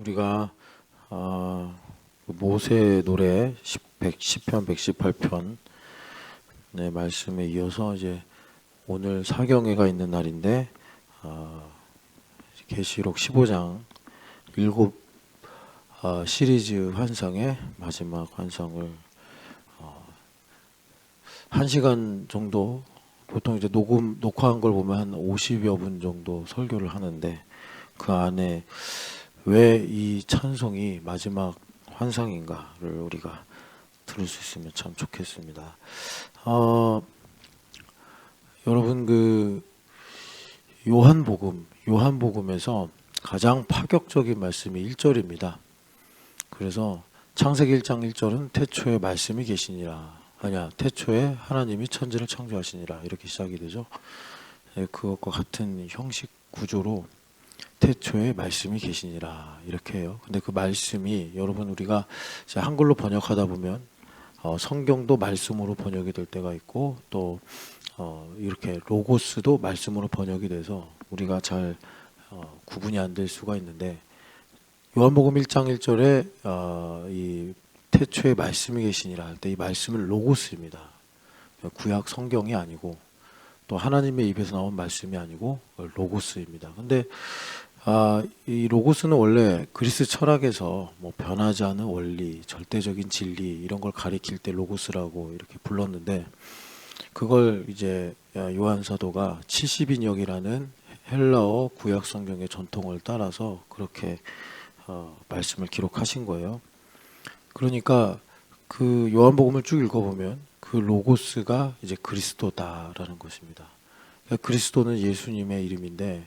우리가 모세 노래 110편 118편 네, 말씀에 이어서 이제 오늘 사경회가 있는 날인데 계시록 15장 7 시리즈 환상의 마지막 환상을 1시간 정도, 보통 이제 녹화한 걸 보면 한 50여 분 정도 설교를 하는데, 그 안에 왜 이 찬송이 마지막 환상인가를 우리가 들을 수 있으면 참 좋겠습니다. 여러분, 그 요한복음에서 가장 파격적인 말씀이 1절입니다. 그래서 창세기 1장 1절은 태초에 말씀이 계시니라, 태초에 하나님이 천지를 창조하시니라, 이렇게 시작이 되죠. 그것과 같은 형식 구조로 태초에 말씀이 계시니라 이렇게 해요. 근데 그 말씀이, 여러분, 우리가 이제 한글로 번역하다 보면 성경도 말씀으로 번역이 될 때가 있고, 또 이렇게 로고스도 말씀으로 번역이 돼서 우리가 잘 구분이 안 될 수가 있는데, 요한복음 1장 1절에 이 태초에 말씀이 계시니라 할 때 이 말씀은 로고스입니다. 구약 성경이 아니고, 또 하나님의 입에서 나온 말씀이 아니고 로고스입니다. 근데 이 로고스는 원래 그리스 철학에서 뭐 변하지 않은 원리, 절대적인 진리, 이런 걸 가리킬 때 로고스라고 이렇게 불렀는데, 그걸 이제 요한 사도가 70인역이라는 헬라어 구약 성경의 전통을 따라서 그렇게 말씀을 기록하신 거예요. 그러니까 그 요한복음을 쭉 읽어보면 그 로고스가 이제 그리스도다라는 것입니다. 그러니까 그리스도는 예수님의 이름인데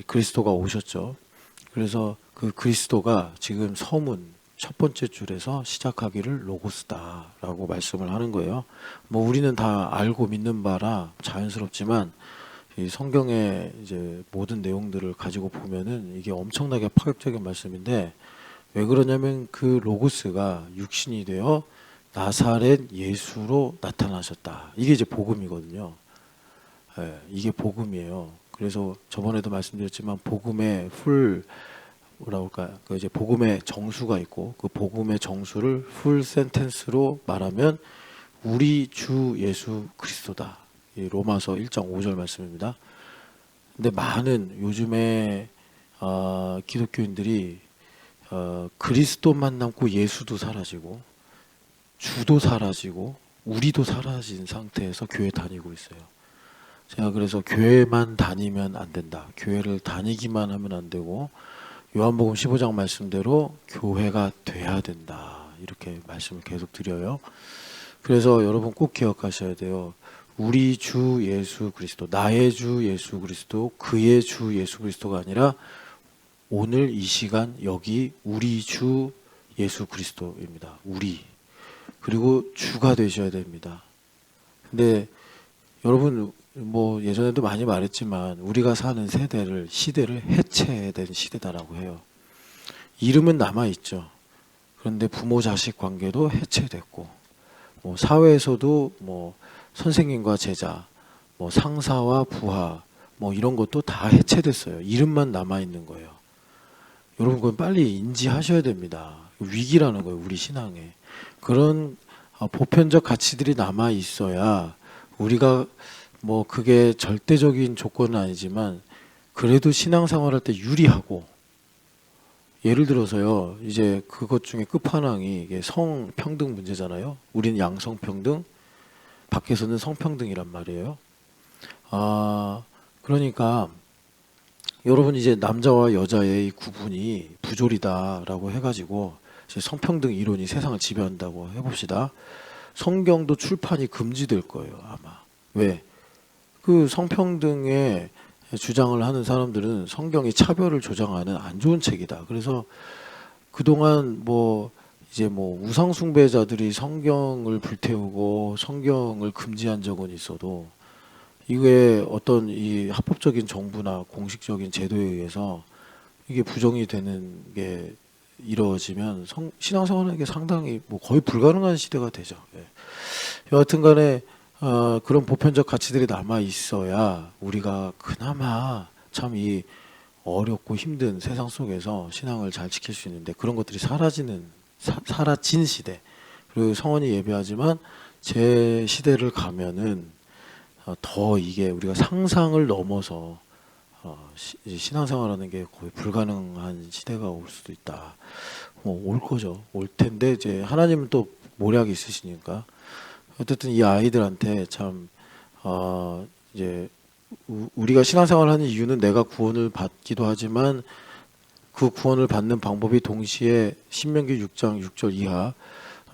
그리스도가 오셨죠. 그래서 그 그리스도가 지금 서문 첫 번째 줄에서 시작하기를 로고스다라고 말씀을 하는 거예요. 뭐 우리는 다 알고 믿는 바라 자연스럽지만, 이 성경의 이제 모든 내용들을 가지고 보면은 이게 엄청나게 파격적인 말씀인데, 왜 그러냐면 그 로고스가 육신이 되어 나사렛 예수로 나타나셨다. 이게 이제 복음이거든요. 네, 이게 복음이에요. 그래서 저번에도 말씀드렸지만 복음의 그 이제 복음의 정수가 있고, 그 복음의 정수를 풀 센텐스로 말하면 우리 주 예수 그리스도다. 이 로마서 1장 5절 말씀입니다. 근데 많은 요즘에 기독교인들이 그리스도만 남고 예수도 사라지고 주도 사라지고 우리도 사라진 상태에서 교회 다니고 있어요. 제가 그래서 교회만 다니면 안 된다, 교회를 다니기만 하면 안 되고 요한복음 15장 말씀대로 교회가 돼야 된다, 이렇게 말씀을 계속 드려요. 그래서 여러분 꼭 기억하셔야 돼요. 우리 주 예수 그리스도, 나의 주 예수 그리스도, 그의 주 예수 그리스도가 아니라 오늘 이 시간 여기 우리 주 예수 그리스도입니다. 우리. 그리고 주가 되셔야 됩니다. 근데 여러분, 뭐 예전에도 많이 말했지만 우리가 사는 시대를 해체된 시대다라고 해요. 이름은 남아있죠. 그런데 부모 자식 관계도 해체됐고, 뭐 사회에서도 뭐 선생님과 제자, 뭐 상사와 부하, 뭐 이런 것도 다 해체됐어요. 이름만 남아있는 거예요. 여러분, 그건 빨리 인지하셔야 됩니다. 위기라는 거예요, 우리 신앙에. 그런 보편적 가치들이 남아 있어야 우리가, 뭐 그게 절대적인 조건은 아니지만 그래도 신앙생활할 때 유리하고, 예를 들어서요, 이제 그것 중에 끝판왕이 이게 성평등 문제잖아요. 우리는 양성평등, 밖에서는 성평등이란 말이에요. 그러니까 여러분, 이제 남자와 여자의 이 구분이 부조리다라고 해가지고 이제 성평등 이론이 세상을 지배한다고 해봅시다. 성경도 출판이 금지될 거예요, 아마. 왜? 그 성평등에 주장을 하는 사람들은 성경이 차별을 조장하는 안 좋은 책이다. 그래서 그동안 뭐 이제 뭐 우상 숭배자들이 성경을 불태우고 성경을 금지한 적은 있어도, 이게 어떤 이 합법적인 정부나 공식적인 제도에 의해서 이게 부정이 되는 게 이루어지면 신앙생활하는 상당히 뭐 거의 불가능한 시대가 되죠. 예. 여하튼 간에 그런 보편적 가치들이 남아 있어야 우리가 그나마 참 이 어렵고 힘든 세상 속에서 신앙을 잘 지킬 수 있는데 그런 것들이 사라진 시대. 그리고 성원이 예배하지만 제 시대를 가면은 더 이게 우리가 상상을 넘어서 이제 신앙생활하는 게 거의 불가능한 시대가 올 수도 있다. 올 거죠. 올 텐데 이제 하나님은 또 모략이 있으시니까 어쨌든 이 아이들한테 참 이제 우리가 신앙생활하는 이유는 내가 구원을 받기도 하지만 그 구원을 받는 방법이 동시에 신명기 6장 6절 이하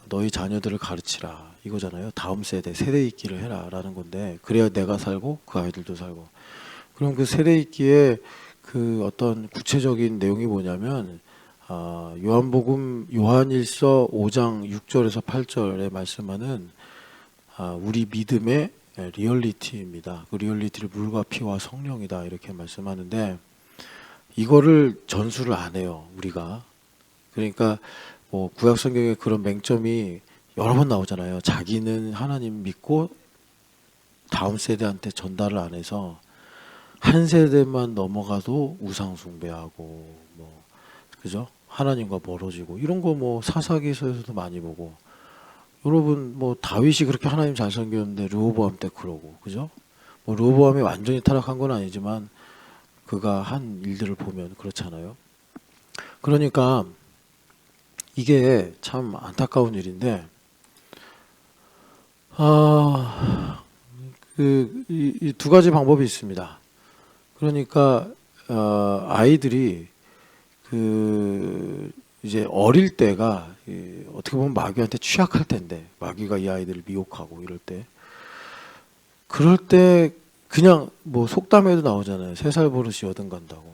너희 자녀들을 가르치라 이거잖아요. 다음 세대 잇기를 해라라는 건데 그래야 내가 살고 그 아이들도 살고. 그럼 그 세대 잇기에 그 어떤 구체적인 내용이 뭐냐면 요한일서 5장 6절에서 8절에 말씀하는 우리 믿음의 리얼리티입니다. 그 리얼리티를 물과 피와 성령이다 이렇게 말씀하는데 이거를 전수를 안 해요 우리가. 그러니까 뭐 구약 성경에 그런 맹점이 여러 번 나오잖아요. 자기는 하나님 믿고 다음 세대한테 전달을 안 해서 한 세대만 넘어가도 우상 숭배하고 뭐 그죠? 하나님과 멀어지고 이런 거 뭐 사사기서에서도 많이 보고. 여러분 뭐 다윗이 그렇게 하나님 잘 섬겼는데 르호보암 때 그러고 그죠? 뭐 르호보암이 완전히 타락한 건 아니지만 그가 한 일들을 보면 그렇잖아요. 그러니까 이게 참 안타까운 일인데 이 두 가지 방법이 있습니다. 그러니까 아이들이 이제 어릴 때가 어떻게 보면 마귀한테 취약할 텐데 마귀가 이 아이들을 미혹하고 이럴 때 그럴 때 그냥 뭐 속담에도 나오잖아요. 3살 버릇이 여든 간다고.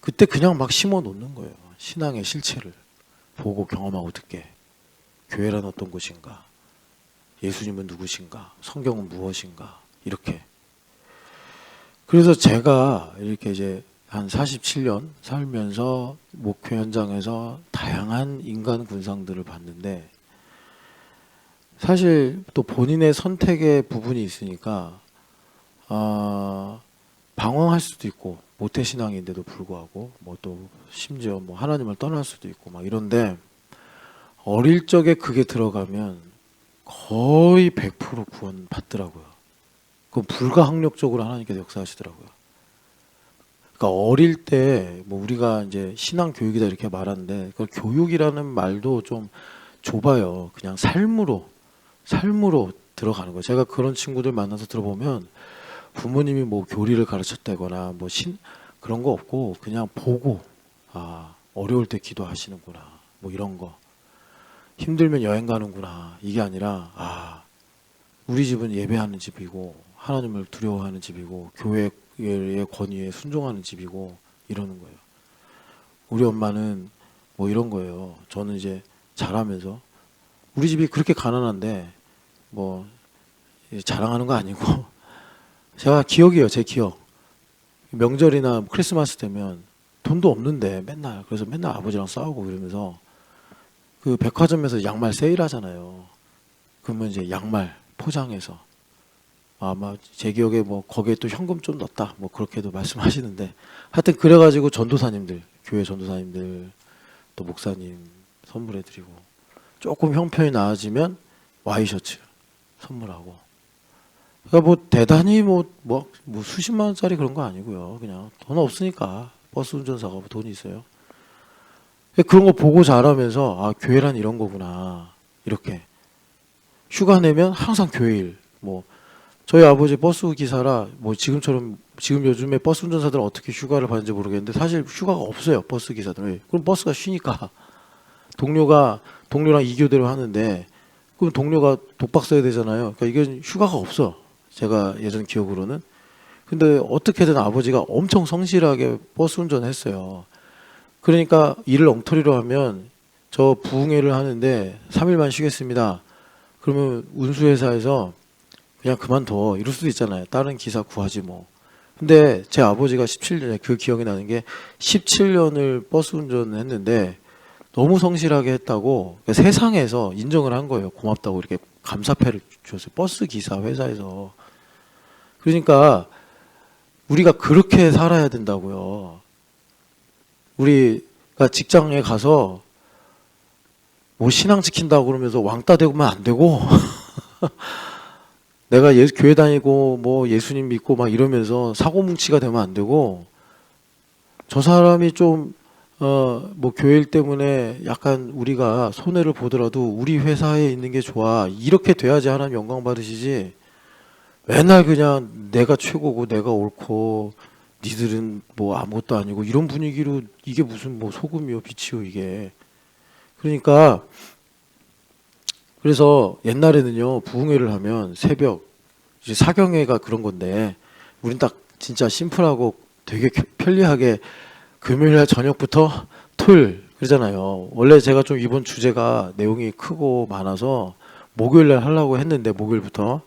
그때 그냥 막 심어 놓는 거예요. 신앙의 실체를 보고 경험하고 듣게. 교회란 어떤 곳인가? 예수님은 누구신가? 성경은 무엇인가? 이렇게. 그래서 제가 이렇게 이제 한 47년 살면서 목회 현장에서 다양한 인간 군상들을 봤는데 사실 또 본인의 선택의 부분이 있으니까 방황할 수도 있고 모태신앙인데도 불구하고 뭐 또 심지어 뭐 하나님을 떠날 수도 있고 막 이런데 어릴 적에 그게 들어가면 거의 100% 구원 받더라고요. 그건 불가항력적으로 하나님께서 역사하시더라고요. 그러니까 어릴 때 뭐 우리가 이제 신앙 교육이다 이렇게 말하는데 그 교육이라는 말도 좀 좁아요. 그냥 삶으로 들어가는 거예요. 제가 그런 친구들 만나서 들어보면 부모님이 뭐 교리를 가르쳤다거나 뭐 그런 거 없고 그냥 보고 어려울 때 기도하시는구나 뭐 이런 거 힘들면 여행 가는구나 이게 아니라 우리 집은 예배하는 집이고 하나님을 두려워하는 집이고 교회의 권위에 순종하는 집이고 이러는 거예요. 우리 엄마는 뭐 이런 거예요. 저는 이제 자라면서 우리 집이 그렇게 가난한데 뭐 자랑하는 거 아니고 제가 기억이에요. 제 기억. 명절이나 크리스마스 되면 돈도 없는데 그래서 맨날 아버지랑 싸우고 이러면서 그 백화점에서 양말 세일하잖아요. 그러면 이제 양말 포장해서 아마 제 기억에 뭐 거기에 또 현금 좀 넣었다 뭐 그렇게도 말씀하시는데 하여튼 그래가지고 전도사님들 교회 전도사님들 또 목사님 선물해드리고 조금 형편이 나아지면 와이셔츠 선물하고 그러니까 뭐 대단히 뭐 수십만 원짜리 그런 거 아니고요. 그냥 돈 없으니까 버스 운전사가 돈이 있어요. 그런 거 보고 자라면서 교회란 이런 거구나 이렇게 휴가 내면 항상 교회일 뭐 저희 아버지 버스 기사라 뭐 지금 요즘에 버스 운전사들은 어떻게 휴가를 받는지 모르겠는데 사실 휴가가 없어요. 버스 기사들은. 그럼 버스가 쉬니까 동료랑 2교대로 하는데 그럼 동료가 독박 써야 되잖아요. 그러니까 이게 휴가가 없어. 제가 예전 기억으로는. 근데 어떻게든 아버지가 엄청 성실하게 버스 운전했어요. 그러니까 일을 엉터리로 하면 저 부흥회를 하는데 3일만 쉬겠습니다. 그러면 운수회사에서 그냥 그만둬 이럴 수도 있잖아요. 다른 기사 구하지 뭐. 근데 제 아버지가 17년에 그 기억이 나는 게 17년을 버스 운전을 했는데 너무 성실하게 했다고 세상에서 인정을 한 거예요. 고맙다고 이렇게 감사패를 줬어요. 버스 기사 회사에서. 그러니까 우리가 그렇게 살아야 된다고요. 우리가 직장에 가서 뭐 신앙 지킨다고 그러면서 왕따 되고만 안 되고 내가 교회 다니고 뭐 예수님 믿고 막 이러면서 사고뭉치가 되면 안 되고 저 사람이 좀 뭐 교회 일 때문에 약간 우리가 손해를 보더라도 우리 회사에 있는 게 좋아 이렇게 돼야지 하나님 영광 받으시지 맨날 그냥 내가 최고고 내가 옳고 니들은 뭐 아무것도 아니고 이런 분위기로 이게 무슨 뭐 소금이요 빛이요 이게 그러니까 그래서 옛날에는요 부흥회를 하면 새벽 이제 사경회가 그런 건데 우린 딱 진짜 심플하고 되게 편리하게 금요일날 저녁부터 토요일 그러잖아요. 원래 제가 좀 이번 주제가 내용이 크고 많아서 목요일날 하려고 했는데 목요일부터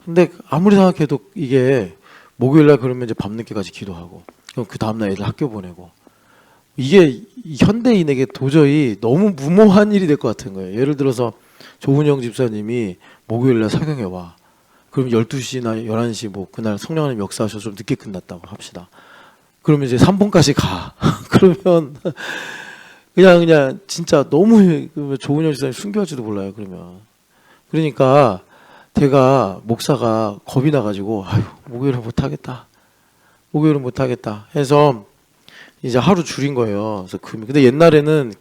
근데 아무리 생각해도 이게 목요일날 그러면 이제 밤늦게까지 기도하고 그럼 그 다음날 애들 학교 보내고 이게 현대인에게 도저히 너무 무모한 일이 될 것 같은 거예요. 예를 들어서 조은영 집사님이 목요일날 사경에 와. 그럼 12시나 11시 뭐 그날 성령하나님 역사하셔서 좀 늦게 끝났다고 합시다. 그러면 이제 3번까지 가. 그러면 그냥 진짜 너무 조은영 집사님 순교할지도 몰라요. 그러니까 제가 목사가 겁이 나가지고 아유 목요일은 못하겠다 해서 이제 하루 줄인 거예요. 그래서 근데 옛날에는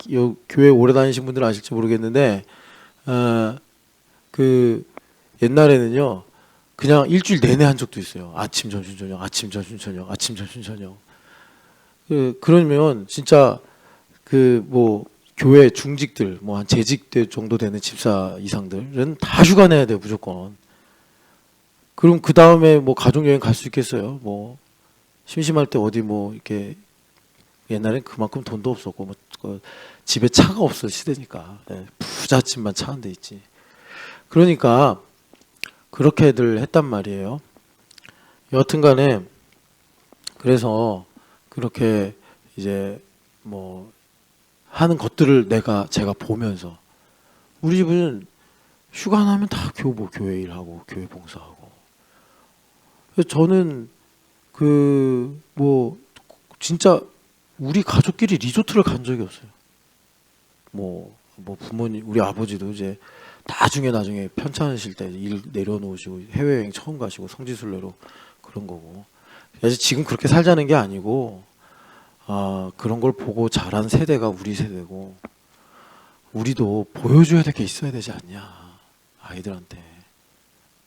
교회 오래 다니신 분들은 아실지 모르겠는데 그 옛날에는요 그냥 일주일 내내 한 적도 있어요. 아침 점심 저녁 아침 점심 저녁 아침 점심 저녁 그러면 진짜 그 뭐 교회 중직들 뭐 한 재직대 정도 되는 집사 이상들은 다 휴가 내야 돼요 무조건. 그럼 그 다음에 뭐 가족여행 갈 수 있겠어요? 뭐 심심할 때 어디 뭐 이렇게 옛날엔 그만큼 돈도 없었고 뭐 집에 차가 없어 시대니까 부잣집만 차 한 대 있지. 그러니까 그렇게들 했단 말이에요. 여하튼간에 그래서 그렇게 이제 뭐 하는 것들을 제가 보면서 우리 집은 휴가 나면 다 교회 일하고 교회 봉사하고 저는 그 뭐 진짜 우리 가족끼리 리조트를 간 적이 없어요. 뭐 부모님 우리 아버지도 이제 나중에 편찮으실 때 일 내려놓으시고 해외여행 처음 가시고 성지순례로 그런 거고 사실 지금 그렇게 살자는 게 아니고 그런 걸 보고 자란 세대가 우리 세대고 우리도 보여줘야 될 게 있어야 되지 않냐 아이들한테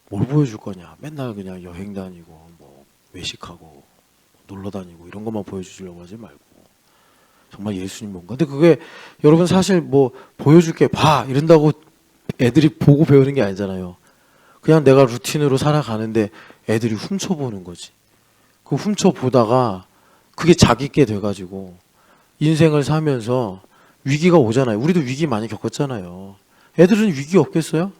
뭘 보여줄 거냐 맨날 그냥 여행 다니고 뭐 외식하고 놀러 다니고 이런 것만 보여주려고 하지 말고 정말 예수님 뭔가 근데 그게 여러분 사실 뭐 보여줄게 봐 이런다고 애들이 보고 배우는 게 아니잖아요. 그냥 내가 루틴으로 살아가는데 애들이 훔쳐보는 거지. 그 훔쳐보다가 그게 자기께 돼가지고 인생을 사면서 위기가 오잖아요. 우리도 위기 많이 겪었잖아요. 애들은 위기 없겠어요?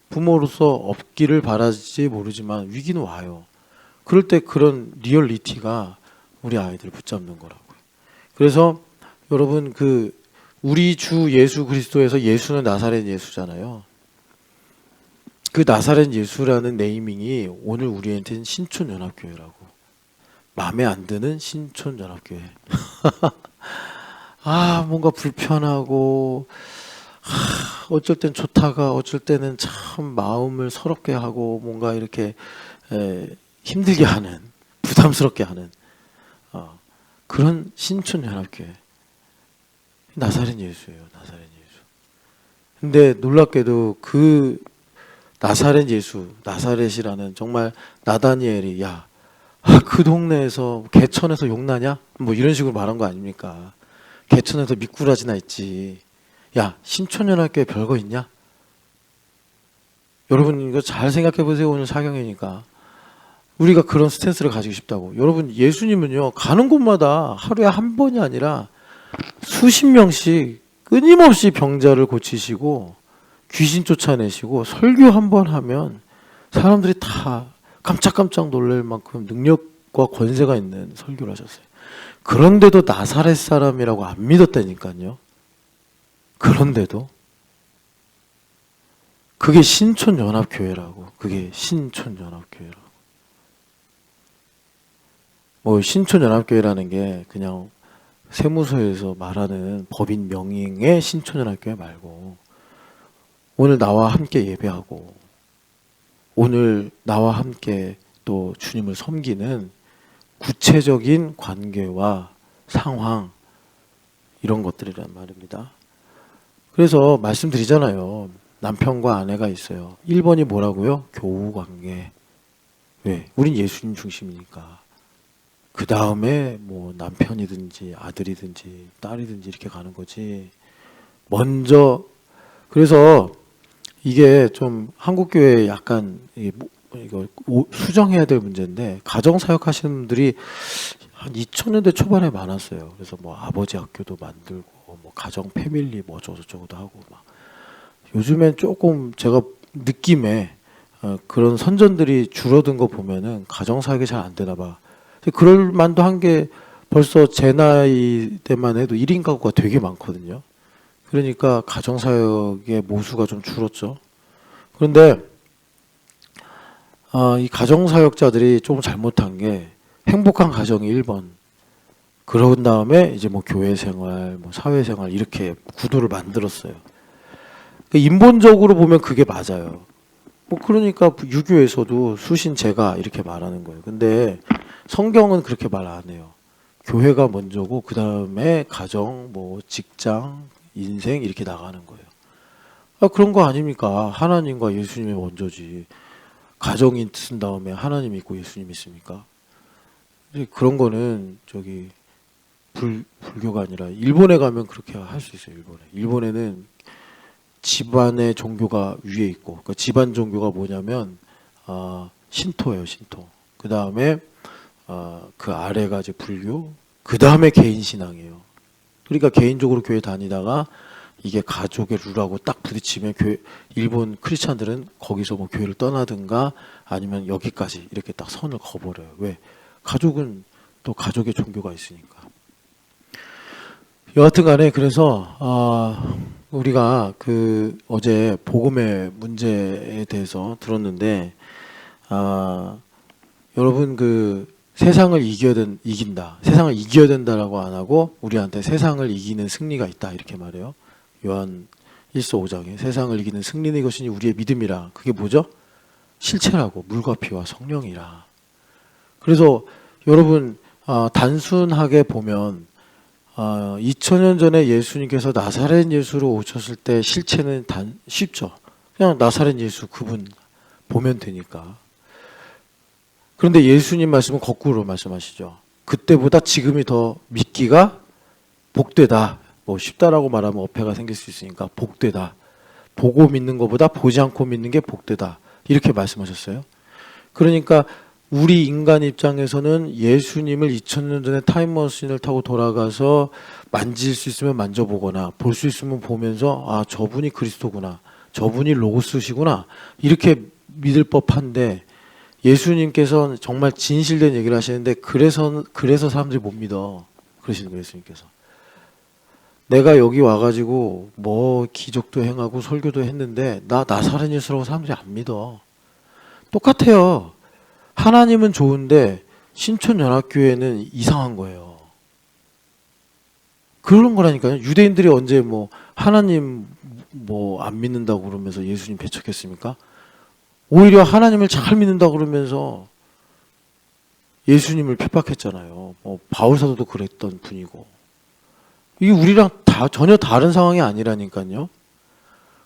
부모로서 없기를 바라지 모르지만 위기는 와요. 그럴 때 그런 리얼리티가 우리 아이들을 붙잡는 거라고요. 그래서 여러분 우리 주 예수 그리스도에서 예수는 나사렛 예수잖아요. 그 나사렛 예수라는 네이밍이 오늘 우리한테는 신촌연합교회라고. 마음에 안 드는 신촌연합교회. 뭔가 불편하고 어쩔 땐 좋다가 어쩔 때는 참 마음을 서럽게 하고 뭔가 이렇게 힘들게 하는 부담스럽게 하는 그런 신촌연합교회. 나사렛 예수예요. 나사렛 예수. 근데 놀랍게도 그 나사렛 예수, 나사렛이라는 정말 나다니엘이 그 동네에서 개천에서 용나냐? 뭐 이런 식으로 말한 거 아닙니까? 개천에서 미꾸라지나 있지. 신촌연합교회 별거 있냐? 여러분 이거 잘 생각해 보세요. 오늘 사경이니까. 우리가 그런 스탠스를 가지고 싶다고. 여러분 예수님은요. 가는 곳마다 하루에 한 번이 아니라 수십 명씩 끊임없이 병자를 고치시고 귀신 쫓아내시고 설교 한 번 하면 사람들이 다 깜짝깜짝 놀랄 만큼 능력과 권세가 있는 설교를 하셨어요. 그런데도 나사렛 사람이라고 안 믿었다니까요. 그런데도 그게 신촌연합교회라고. 그게 신촌연합교회라고. 뭐 신촌연합교회라는 게 그냥 세무서에서 말하는 법인 명의의 신촌연합교회 말고 오늘 나와 함께 예배하고 오늘 나와 함께 또 주님을 섬기는 구체적인 관계와 상황 이런 것들이란 말입니다. 그래서 말씀드리잖아요. 남편과 아내가 있어요. 1번이 뭐라고요? 교우관계. 왜? 우린 예수님 중심이니까. 그 다음에 뭐 남편이든지 아들이든지 딸이든지 이렇게 가는 거지. 먼저 그래서 이게 좀 한국교회에 약간 이거 수정해야 될 문제인데 가정사역 하시는 분들이 한 2000년대 초반에 많았어요. 그래서 뭐 아버지 학교도 만들고 뭐 가정 패밀리 뭐 어쩌고저쩌고도 하고 막 요즘엔 조금 제가 느낌에 그런 선전들이 줄어든 거 보면은 가정사역이 잘 안 되나 봐. 그럴 만도 한 게 벌써 제 나이 때만 해도 1인 가구가 되게 많거든요. 그러니까 가정사역의 모수가 좀 줄었죠. 그런데 이 가정사역자들이 조금 잘못한 게 행복한 가정이 1번. 그런 다음에 이제 뭐 교회생활, 뭐 사회생활 이렇게 구도를 만들었어요. 인본적으로 보면 그게 맞아요. 뭐 그러니까 유교에서도 수신제가 이렇게 말하는 거예요. 근데 성경은 그렇게 말 안 해요. 교회가 먼저고 그 다음에 가정, 뭐 직장, 인생 이렇게 나가는 거예요. 그런 거 아닙니까? 하나님과 예수님이 먼저지. 가정이 쓴 다음에 하나님 있고 예수님 있습니까? 그런 거는 저기 불교가 아니라 일본에 가면 그렇게 할 수 있어요. 일본에는 집안의 종교가 위에 있고, 그러니까 집안 종교가 뭐냐면 신토예요, 신토. 그 다음에 그 아래가 이제 불교, 그 다음에 개인 신앙이에요. 그러니까 개인적으로 교회 다니다가 이게 가족의 룰하고 딱 부딪히면 일본 크리스찬들은 거기서 뭐 교회를 떠나든가 아니면 여기까지 이렇게 딱 선을 그어버려요. 왜? 가족은 또 가족의 종교가 있으니까. 여하튼간에 그래서 우리가 그 어제 복음의 문제에 대해서 들었는데 여러분 그 세상을 이긴다. 세상을 이겨야 된다라고 안 하고 우리한테 세상을 이기는 승리가 있다 이렇게 말해요. 요한 1서 5장에 세상을 이기는 승리는 이것이니 우리의 믿음이라. 그게 뭐죠? 실체라고. 물과 피와 성령이라. 그래서 여러분 단순하게 보면 2000년 전에 예수님께서 나사렛 예수로 오셨을 때 실체는 쉽죠. 그냥 나사렛 예수 그분 보면 되니까. 그런데 예수님 말씀은 거꾸로 말씀하시죠. 그때보다 지금이 더 믿기가 복되다. 뭐 쉽다라고 말하면 어폐가 생길 수 있으니까 복되다. 보고 믿는 것보다 보지 않고 믿는 게 복되다. 이렇게 말씀하셨어요. 그러니까 우리 인간 입장에서는 예수님을 2000년 전에 타임머신을 타고 돌아가서 만질 수 있으면 만져보거나 볼 수 있으면 보면서 저분이 그리스도구나. 저분이 로고스시구나. 이렇게 믿을 법한데 예수님께서는 정말 진실된 얘기를 하시는데 그래서 사람들이 못 믿어. 그러시는 거예요, 예수님께서. 내가 여기 와가지고 뭐 기적도 행하고 설교도 했는데 나 나사렛 예수라고 사람들이 안 믿어. 똑같아요. 하나님은 좋은데 신촌연합교회는 이상한 거예요. 그런 거라니까요. 유대인들이 언제 뭐 하나님 뭐 안 믿는다고 그러면서 예수님 배척했습니까? 오히려 하나님을 잘 믿는다고 그러면서 예수님을 핍박했잖아요. 뭐 바울사도도 그랬던 분이고. 이게 우리랑 전혀 다른 상황이 아니라니까요.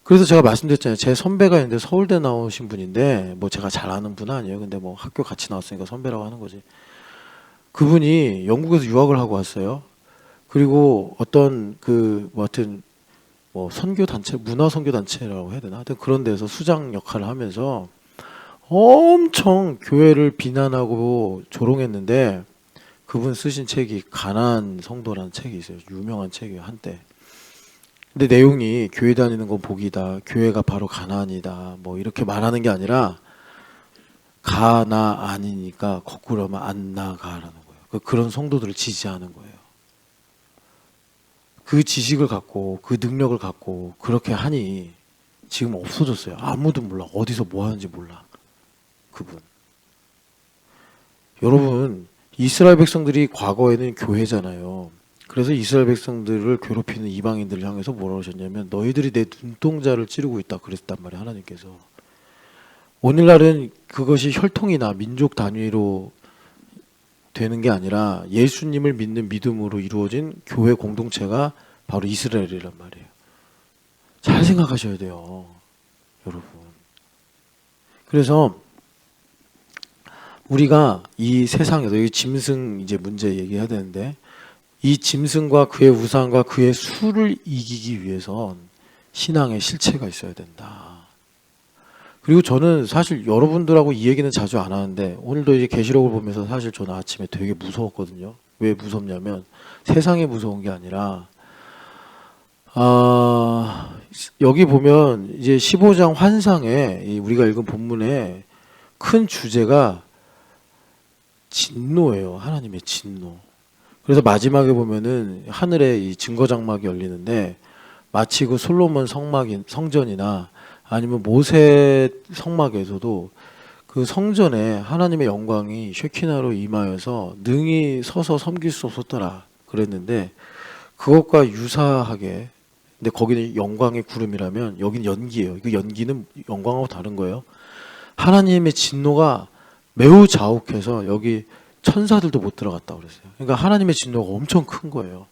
그래서 제가 말씀드렸잖아요. 제 선배가 있는데 서울대 나오신 분인데 뭐 제가 잘 아는 분은 아니에요. 근데 뭐 학교 같이 나왔으니까 선배라고 하는 거지. 그분이 영국에서 유학을 하고 왔어요. 그리고 어떤 뭐 하여튼 뭐 선교단체, 문화선교단체라고 해야 되나? 하여튼 그런 데서 수장 역할을 하면서 엄청 교회를 비난하고 조롱했는데 그분 쓰신 책이 가나안 성도라는 책이 있어요. 유명한 책이에요, 한때. 근데 내용이 교회 다니는 건 복이다. 교회가 바로 가나안이다. 뭐 이렇게 말하는 게 아니라 가나안이니까 거꾸로 하면 안 나가라는 거예요. 그런 성도들을 지지하는 거예요. 그 지식을 갖고 그 능력을 갖고 그렇게 하니 지금 없어졌어요. 아무도 몰라. 어디서 뭐 하는지 몰라. 그분. 여러분, 이스라엘 백성들이 과거에는 교회잖아요. 그래서 이스라엘 백성들을 괴롭히는 이방인들을 향해서 뭐라고 하셨냐면 너희들이 내 눈동자를 찌르고 있다 그랬단 말이에요. 하나님께서. 오늘날은 그것이 혈통이나 민족 단위로 되는 게 아니라 예수님을 믿는 믿음으로 이루어진 교회 공동체가 바로 이스라엘이란 말이에요. 잘 생각하셔야 돼요, 여러분. 그래서 우리가 이 세상에서 이 짐승 이제 문제 얘기해야 되는데 이 짐승과 그의 우상과 그의 수를 이기기 위해선 신앙의 실체가 있어야 된다. 그리고 저는 사실 여러분들하고 이 얘기는 자주 안 하는데 오늘도 이제 계시록을 보면서 사실 저는 아침에 되게 무서웠거든요. 왜 무섭냐면 세상이 무서운 게 아니라 여기 보면 이제 15장 환상에 우리가 읽은 본문에 큰 주제가 진노예요. 하나님의 진노. 그래서 마지막에 보면은 하늘에 이 증거 장막이 열리는데 마치 그 솔로몬 성전이나 아니면 모세 성막에서도 그 성전에 하나님의 영광이 쉐키나로 임하여서 능히 서서 섬길 수 없었더라 그랬는데 그것과 유사하게 근데 거기는 영광의 구름이라면 여긴 연기예요. 그 연기는 영광하고 다른 거예요. 하나님의 진노가 매우 자욱해서 여기 천사들도 못 들어갔다고 그랬어요. 그러니까 하나님의 진노가 엄청 큰 거예요.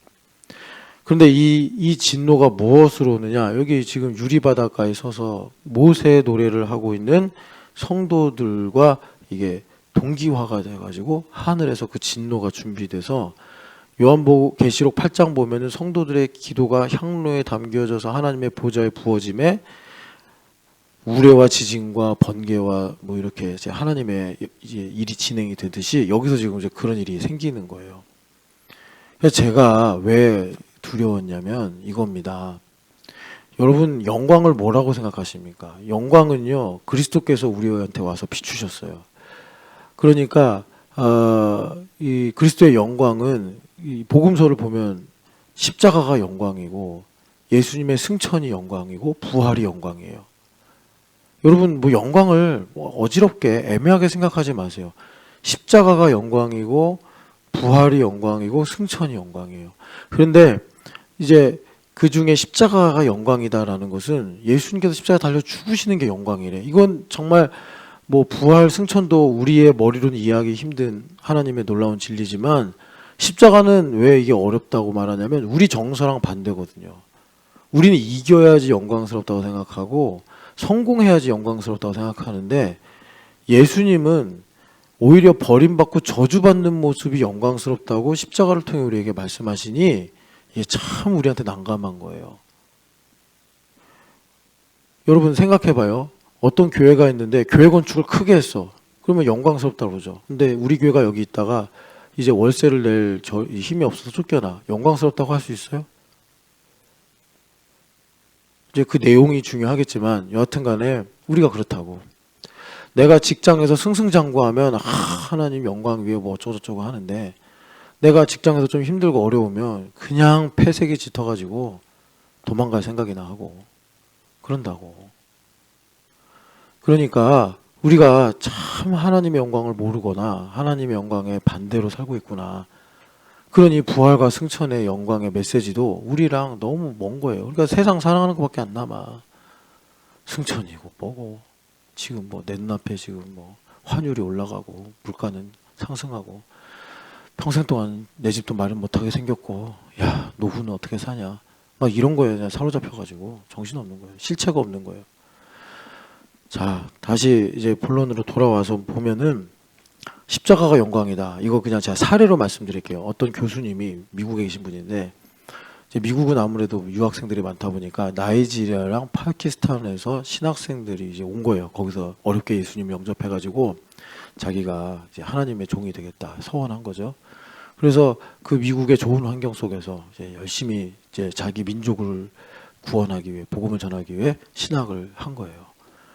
그런데 이 진노가 무엇으로 오느냐? 여기 지금 유리바닷가에 서서 모세 노래를 하고 있는 성도들과 이게 동기화가 돼가지고 하늘에서 그 진노가 준비돼서 요한복음 계시록 8장 보면은 성도들의 기도가 향로에 담겨져서 하나님의 보좌에 부어짐에 우레와 지진과 번개와 뭐 이렇게 이제 하나님의 이제 일이 진행이 되듯이 여기서 지금 이제 그런 일이 생기는 거예요. 그래서 제가 왜 두려웠냐면 이겁니다. 여러분 영광을 뭐라고 생각하십니까? 영광은요 그리스도께서 우리한테 와서 비추셨어요. 그러니까 이 그리스도의 영광은 이 복음서를 보면 십자가가 영광이고 예수님의 승천이 영광이고 부활이 영광이에요. 여러분 뭐 영광을 어지럽게 애매하게 생각하지 마세요. 십자가가 영광이고 부활이 영광이고 승천이 영광이에요. 그런데 이제 그 중에 십자가가 영광이다라는 것은 예수님께서 십자가에 달려 죽으시는 게 영광이래. 이건 정말 뭐 부활 승천도 우리의 머리로는 이해하기 힘든 하나님의 놀라운 진리지만 십자가는 왜 이게 어렵다고 말하냐면 우리 정서랑 반대거든요. 우리는 이겨야지 영광스럽다고 생각하고 성공해야지 영광스럽다고 생각하는데 예수님은 오히려 버림받고 저주받는 모습이 영광스럽다고 십자가를 통해 우리에게 말씀하시니 이게 참 우리한테 난감한 거예요. 여러분 생각해봐요. 어떤 교회가 있는데 교회 건축을 크게 했어. 그러면 영광스럽다고 그러죠. 근데 우리 교회가 여기 있다가 이제 월세를 낼 힘이 없어서 쫓겨나. 영광스럽다고 할 수 있어요? 이제 그 내용이 중요하겠지만 여하튼 간에 우리가 그렇다고. 내가 직장에서 승승장구하면 하나님 영광 위에 뭐 어쩌고저쩌고 하는데 내가 직장에서 좀 힘들고 어려우면 그냥 폐색이 짙어가지고 도망갈 생각이나 하고 그런다고. 그러니까 우리가 참 하나님의 영광을 모르거나 하나님의 영광에 반대로 살고 있구나. 그러니 부활과 승천의 영광의 메시지도 우리랑 너무 먼 거예요. 그러니까 세상 사랑하는 것밖에 안 남아. 승천이고 뭐고 지금 뭐 내 눈앞에 지금 뭐 환율이 올라가고 물가는 상승하고 평생 동안 내 집도 마련 못하게 생겼고 야 노후는 어떻게 사냐 막 이런 거에 그냥 사로잡혀가지고 정신없는 거예요. 실체가 없는 거예요. 자 다시 이제 본론으로 돌아와서 보면은 십자가가 영광이다. 이거 그냥 제가 사례로 말씀드릴게요. 어떤 교수님이 미국에 계신 분인데 이제 미국은 아무래도 유학생들이 많다 보니까 나이지리아랑 파키스탄에서 신학생들이 이제 온 거예요. 거기서 어렵게 예수님 영접해가지고 자기가 이제 하나님의 종이 되겠다 서원한 거죠. 그래서 그 미국의 좋은 환경 속에서 이제 열심히 이제 자기 민족을 구원하기 위해 복음을 전하기 위해 신학을 한 거예요.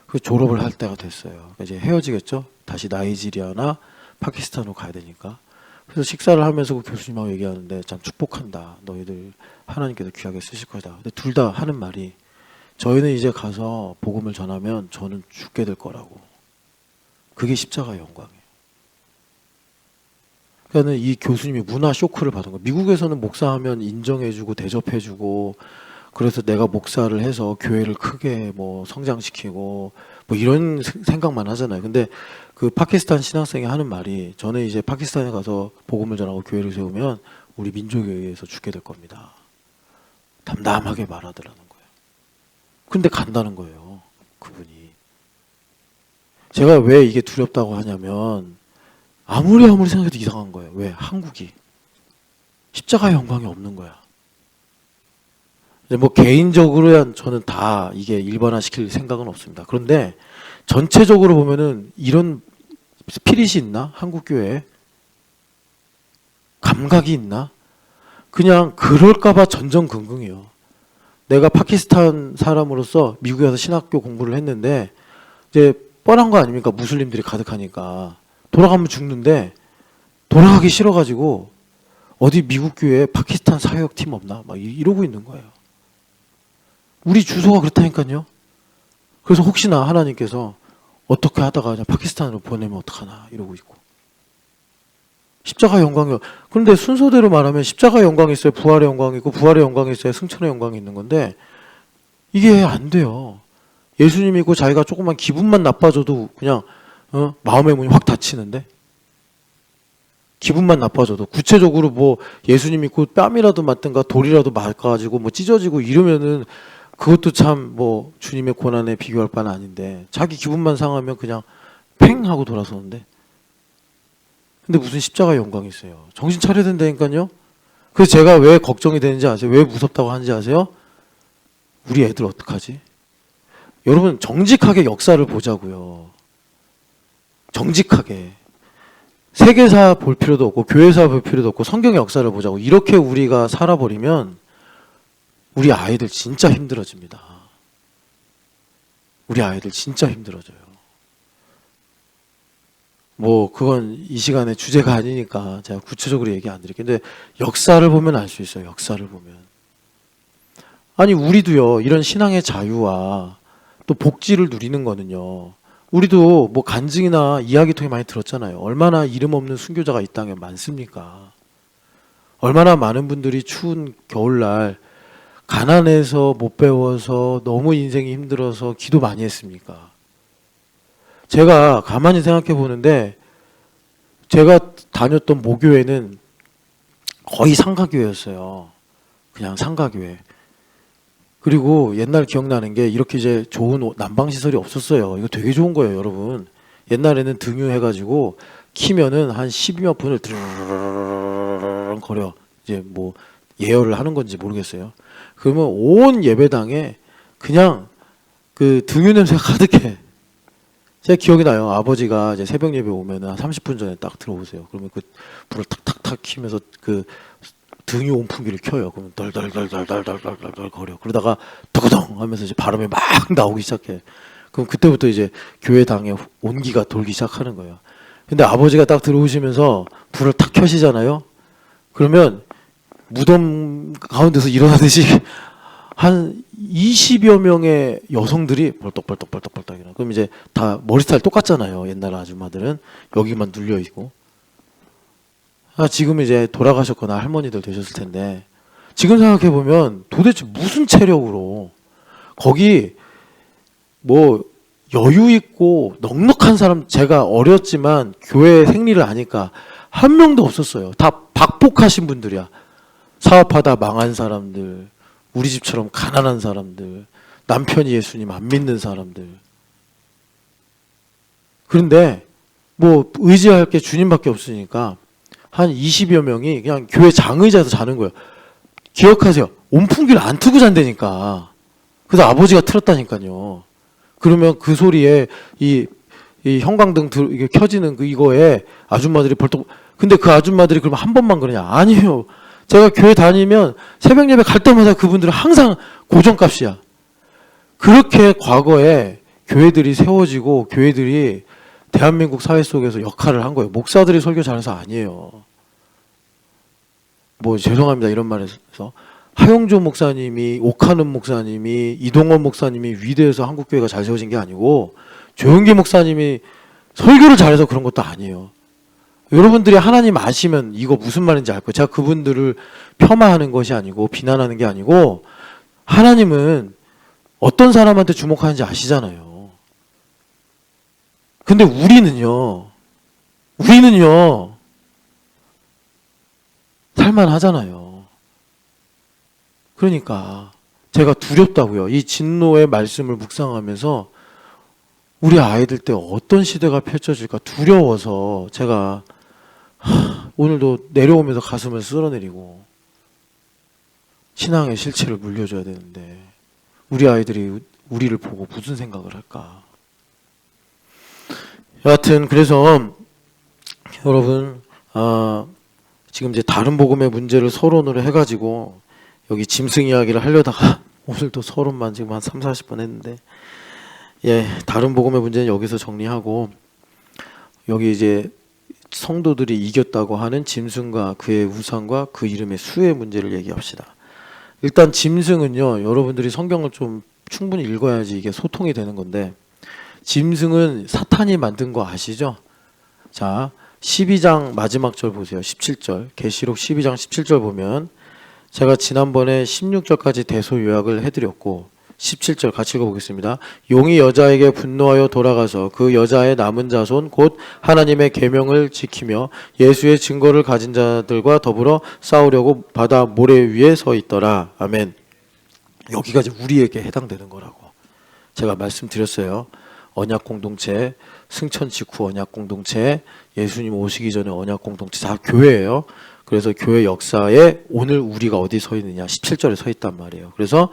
그 졸업을 할 때가 됐어요. 그러니까 이제 헤어지겠죠. 다시 나이지리아나 파키스탄으로 가야 되니까. 그래서 식사를 하면서 그 교수님하고 얘기하는데 참 축복한다. 너희들 하나님께서 귀하게 쓰실 거다. 근데 둘 다 하는 말이 저희는 이제 가서 복음을 전하면 저는 죽게 될 거라고. 그게 십자가의 영광이에요. 그러니까는 이 교수님이 문화 쇼크를 받은 거예요. 미국에서는 목사하면 인정해주고 대접해주고 그래서 내가 목사를 해서 교회를 크게 뭐 성장시키고 뭐 이런 생각만 하잖아요. 근데 그 파키스탄 신학생이 하는 말이 저는 이제 파키스탄에 가서 복음을 전하고 교회를 세우면 우리 민족에 의해서 죽게 될 겁니다. 담담하게 말하더라는 거예요. 근데 간다는 거예요. 그분이. 제가 왜 이게 두렵다고 하냐면 아무리 생각해도 이상한 거예요. 왜? 한국이 십자가의 영광이 없는 거야. 뭐 개인적으로야 저는 다 이게 일반화시킬 생각은 없습니다. 그런데 전체적으로 보면은 이런 스피릿이 있나? 한국 교회에 감각이 있나? 그냥 그럴까봐 전전긍긍이요. 내가 파키스탄 사람으로서 미국에 가서 신학교 공부를 했는데 이제 뻔한 거 아닙니까? 무슬림들이 가득하니까 돌아가면 죽는데 돌아가기 싫어가지고 어디 미국 교회에 파키스탄 사역팀 없나? 막 이러고 있는 거예요. 우리 주소가 그렇다니까요. 그래서 혹시나 하나님께서 어떻게 하다가 그냥 파키스탄으로 보내면 어떡하나 이러고 있고. 십자가 영광이 그런데 순서대로 말하면 십자가 영광이 있어요. 부활의 영광이 있고 부활의 영광이 있어야 승천의 영광이 있는 건데 이게 안 돼요. 예수님 믿고 자기가 조금만 기분만 나빠져도 그냥 마음의 문이 확 닫히는데 기분만 나빠져도 구체적으로 뭐 예수님 믿고 뺨이라도 맞든가 돌이라도 맞가지고 뭐 찢어지고 이러면은 그것도 참 뭐 주님의 고난에 비교할 바는 아닌데 자기 기분만 상하면 그냥 팽 하고 돌아서는데 근데 무슨 십자가의 영광이 있어요. 정신 차려야 된다니까요. 그래서 제가 왜 걱정이 되는지 아세요? 왜 무섭다고 하는지 아세요? 우리 애들 어떡하지? 여러분 정직하게 역사를 보자고요. 정직하게. 세계사 볼 필요도 없고 교회사 볼 필요도 없고 성경의 역사를 보자고. 이렇게 우리가 살아버리면 우리 아이들 진짜 힘들어집니다. 우리 아이들 진짜 힘들어져요. 뭐 그건 이 시간에 주제가 아니니까 제가 구체적으로 얘기 안 드릴게요. 근데 역사를 보면 알 수 있어요. 역사를 보면. 아니 우리도요. 이런 신앙의 자유와 또 복지를 누리는 거는요. 우리도 뭐 간증이나 이야기 통해 많이 들었잖아요. 얼마나 이름 없는 순교자가 이 땅에 많습니까? 얼마나 많은 분들이 추운 겨울날 가난해서 못 배워서 너무 인생이 힘들어서 기도 많이 했습니까? 제가 가만히 생각해 보는데 제가 다녔던 모교회는 거의 상가교회였어요. 그냥 상가교회. 그리고 옛날 기억나는 게 이렇게 이제 좋은 난방시설이 없었어요. 이거 되게 좋은 거예요, 여러분. 옛날에는 등유해가지고 키면은 한 12몇 분을 드르르르르 거려. 이제 뭐 예열을 하는 건지 모르겠어요. 그러면 온 예배당에 그냥 그 등유 냄새가 가득해. 제 기억이 나요. 아버지가 이제 새벽 예배 오면은 한 30분 전에 딱 들어오세요. 그러면 그 불을 탁탁탁 키면서 그 등유 온풍기를 켜요. 그러면 덜덜덜덜덜덜덜덜 거려. 그러다가 두구덩 하면서 이제 바람이 막 나오기 시작해. 그럼 그때부터 이제 교회당에 온기가 돌기 시작하는 거예요. 근데 아버지가 딱 들어오시면서 불을 탁 켜시잖아요. 그러면 무덤 가운데서 일어나듯이 한 20여 명의 여성들이 벌떡벌떡벌떡벌떡 일어나. 그럼 이제 다 머리 스타일 똑같잖아요. 옛날 아줌마들은 여기만 눌려 있고. 지금 이제 돌아가셨거나 할머니들 되셨을 텐데 지금 생각해 보면 도대체 무슨 체력으로 거기 뭐 여유 있고 넉넉한 사람 제가 어렸지만 교회 생리를 아니까 한 명도 없었어요. 다 박복하신 분들이야. 사업하다 망한 사람들, 우리 집처럼 가난한 사람들, 남편이 예수님 안 믿는 사람들. 그런데 뭐 의지할 게 주님밖에 없으니까 한 20여 명이 그냥 교회 장의자에서 자는 거예요. 기억하세요. 온풍기를 안 틀고 잔다니까. 그래서 아버지가 틀었다니까요. 그러면 그 소리에 이 형광등 이게 켜지는 이거에 아줌마들이 벌떡. 근데 그 아줌마들이 그러면 한 번만 그러냐? 아니에요. 제가 교회 다니면 새벽 예배 갈 때마다 그분들은 항상 고정값이야. 그렇게 과거에 교회들이 세워지고 교회들이 대한민국 사회 속에서 역할을 한 거예요. 목사들이 설교 잘해서 아니에요. 뭐 죄송합니다 이런 말해서 하용조 목사님이 옥하는 목사님이 이동원 목사님이 위대해서 한국교회가 잘 세워진 게 아니고 조영기 목사님이 설교를 잘해서 그런 것도 아니에요. 여러분들이 하나님 아시면 이거 무슨 말인지 알 거예요. 제가 그분들을 폄하하는 것이 아니고 비난하는 게 아니고 하나님은 어떤 사람한테 주목하는지 아시잖아요. 근데 우리는요 살만하잖아요. 그러니까 제가 두렵다고요. 이 진노의 말씀을 묵상하면서 우리 아이들 때 어떤 시대가 펼쳐질까 두려워서 제가 오늘도 내려오면서 가슴을 쓸어내리고 신앙의 실체를 물려줘야 되는데 우리 아이들이 우리를 보고 무슨 생각을 할까. 여하튼 그래서 여러분 지금 이제 다른 복음의 문제를 서론으로 해가지고 여기 짐승 이야기를 하려다가 오늘도 서론만 지금 한 30-40번 했는데 다른 복음의 문제는 여기서 정리하고 여기 이제 성도들이 이겼다고 하는 짐승과 그의 우상과 그 이름의 수의 문제를 얘기합시다. 일단 짐승은요, 여러분들이 성경을 좀 충분히 읽어야지 이게 소통이 되는 건데 짐승은 사탄이 만든 거 아시죠? 자, 12장 마지막 절 보세요. 17절 계시록 12장 17절 보면 제가 지난번에 16절까지 대소 요약을 해드렸고 17절 같이 읽어보겠습니다. 용이 여자에게 분노하여 돌아가서 그 여자의 남은 자손 곧 하나님의 계명을 지키며 예수의 증거를 가진 자들과 더불어 싸우려고 바다 모래 위에 서 있더라. 아멘. 여기가 이제 우리에게 해당되는 거라고 제가 말씀드렸어요. 언약 공동체, 승천 직후 언약 공동체, 예수님 오시기 전에 언약 공동체 다 교회예요. 그래서 교회 역사에 오늘 우리가 어디 서 있느냐 17절에 서 있단 말이에요. 그래서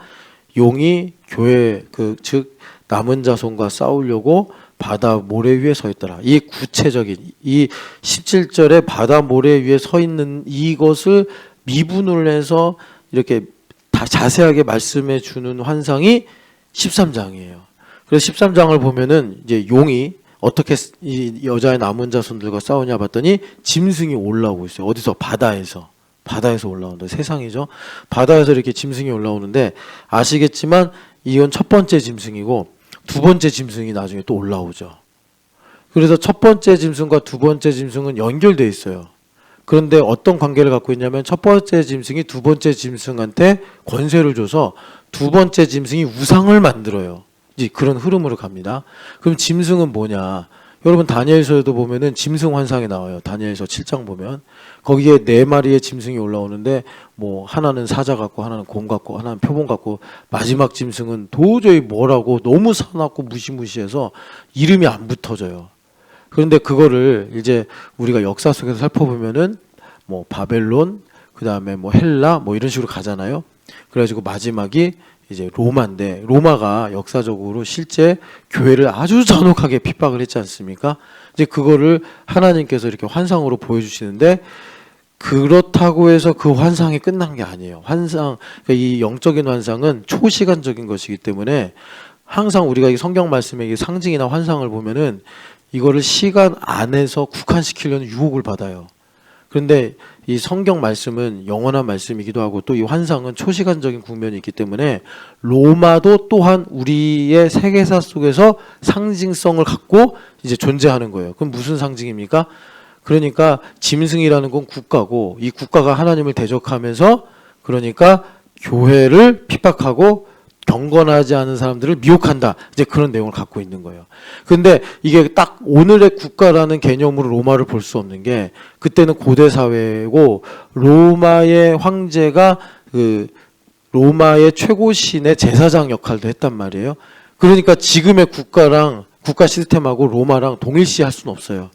용이 교회 즉 남은 자손과 싸우려고 바다 모래 위에 서 있더라. 이 구체적인 이 17절에 바다 모래 위에 서 있는 이것을 미분을 해서 이렇게 다 자세하게 말씀해 주는 환상이 13장이에요. 그래서 13장을 보면은 이제 용이 어떻게 이 여자의 남은 자손들과 싸우냐 봤더니 짐승이 올라오고 있어요. 어디서? 바다에서 올라온다. 세상이죠. 바다에서 이렇게 짐승이 올라오는데 아시겠지만 이건 첫 번째 짐승이고 두 번째 짐승이 나중에 또 올라오죠. 그래서 첫 번째 짐승과 두 번째 짐승은 연결되어 있어요. 그런데 어떤 관계를 갖고 있냐면 첫 번째 짐승이 두 번째 짐승한테 권세를 줘서 두 번째 짐승이 우상을 만들어요. 이제 그런 흐름으로 갑니다. 그럼 짐승은 뭐냐? 여러분 다니엘서에도 보면은 짐승 환상이 나와요. 다니엘서 7장 보면 거기에 4마리의 짐승이 올라오는데 뭐 하나는 사자 같고 하나는 곰 같고 하나는 표범 같고 마지막 짐승은 도저히 뭐라고 너무 사납고 무시무시해서 이름이 안 붙어져요. 그런데 그거를 이제 우리가 역사 속에서 살펴보면은 뭐 바벨론 그다음에 뭐 헬라 뭐 이런 식으로 가잖아요. 그래가지고 마지막이 이제 로마인데 로마가 역사적으로 실제 교회를 아주 잔혹하게 핍박을 했지 않습니까? 이제 그거를 하나님께서 이렇게 환상으로 보여주시는데 그렇다고 해서 그 환상이 끝난 게 아니에요. 환상, 그러니까 이 영적인 환상은 초시간적인 것이기 때문에 항상 우리가 이 성경 말씀의 상징이나 환상을 보면은 이거를 시간 안에서 국한시키려는 유혹을 받아요. 그런데 이 성경 말씀은 영원한 말씀이기도 하고 또 이 환상은 초시간적인 국면이 있기 때문에 로마도 또한 우리의 세계사 속에서 상징성을 갖고 이제 존재하는 거예요. 그럼 무슨 상징입니까? 그러니까 짐승이라는 건 국가고 이 국가가 하나님을 대적하면서 그러니까 교회를 핍박하고 경건하지 않은 사람들을 미혹한다. 이제 그런 내용을 갖고 있는 거예요. 근데 이게 딱 오늘의 국가라는 개념으로 로마를 볼 수 없는 게 그때는 고대 사회고 로마의 황제가 그 로마의 최고 신의 제사장 역할도 했단 말이에요. 그러니까 지금의 국가랑 국가 시스템하고 로마랑 동일시할 수는 없어요.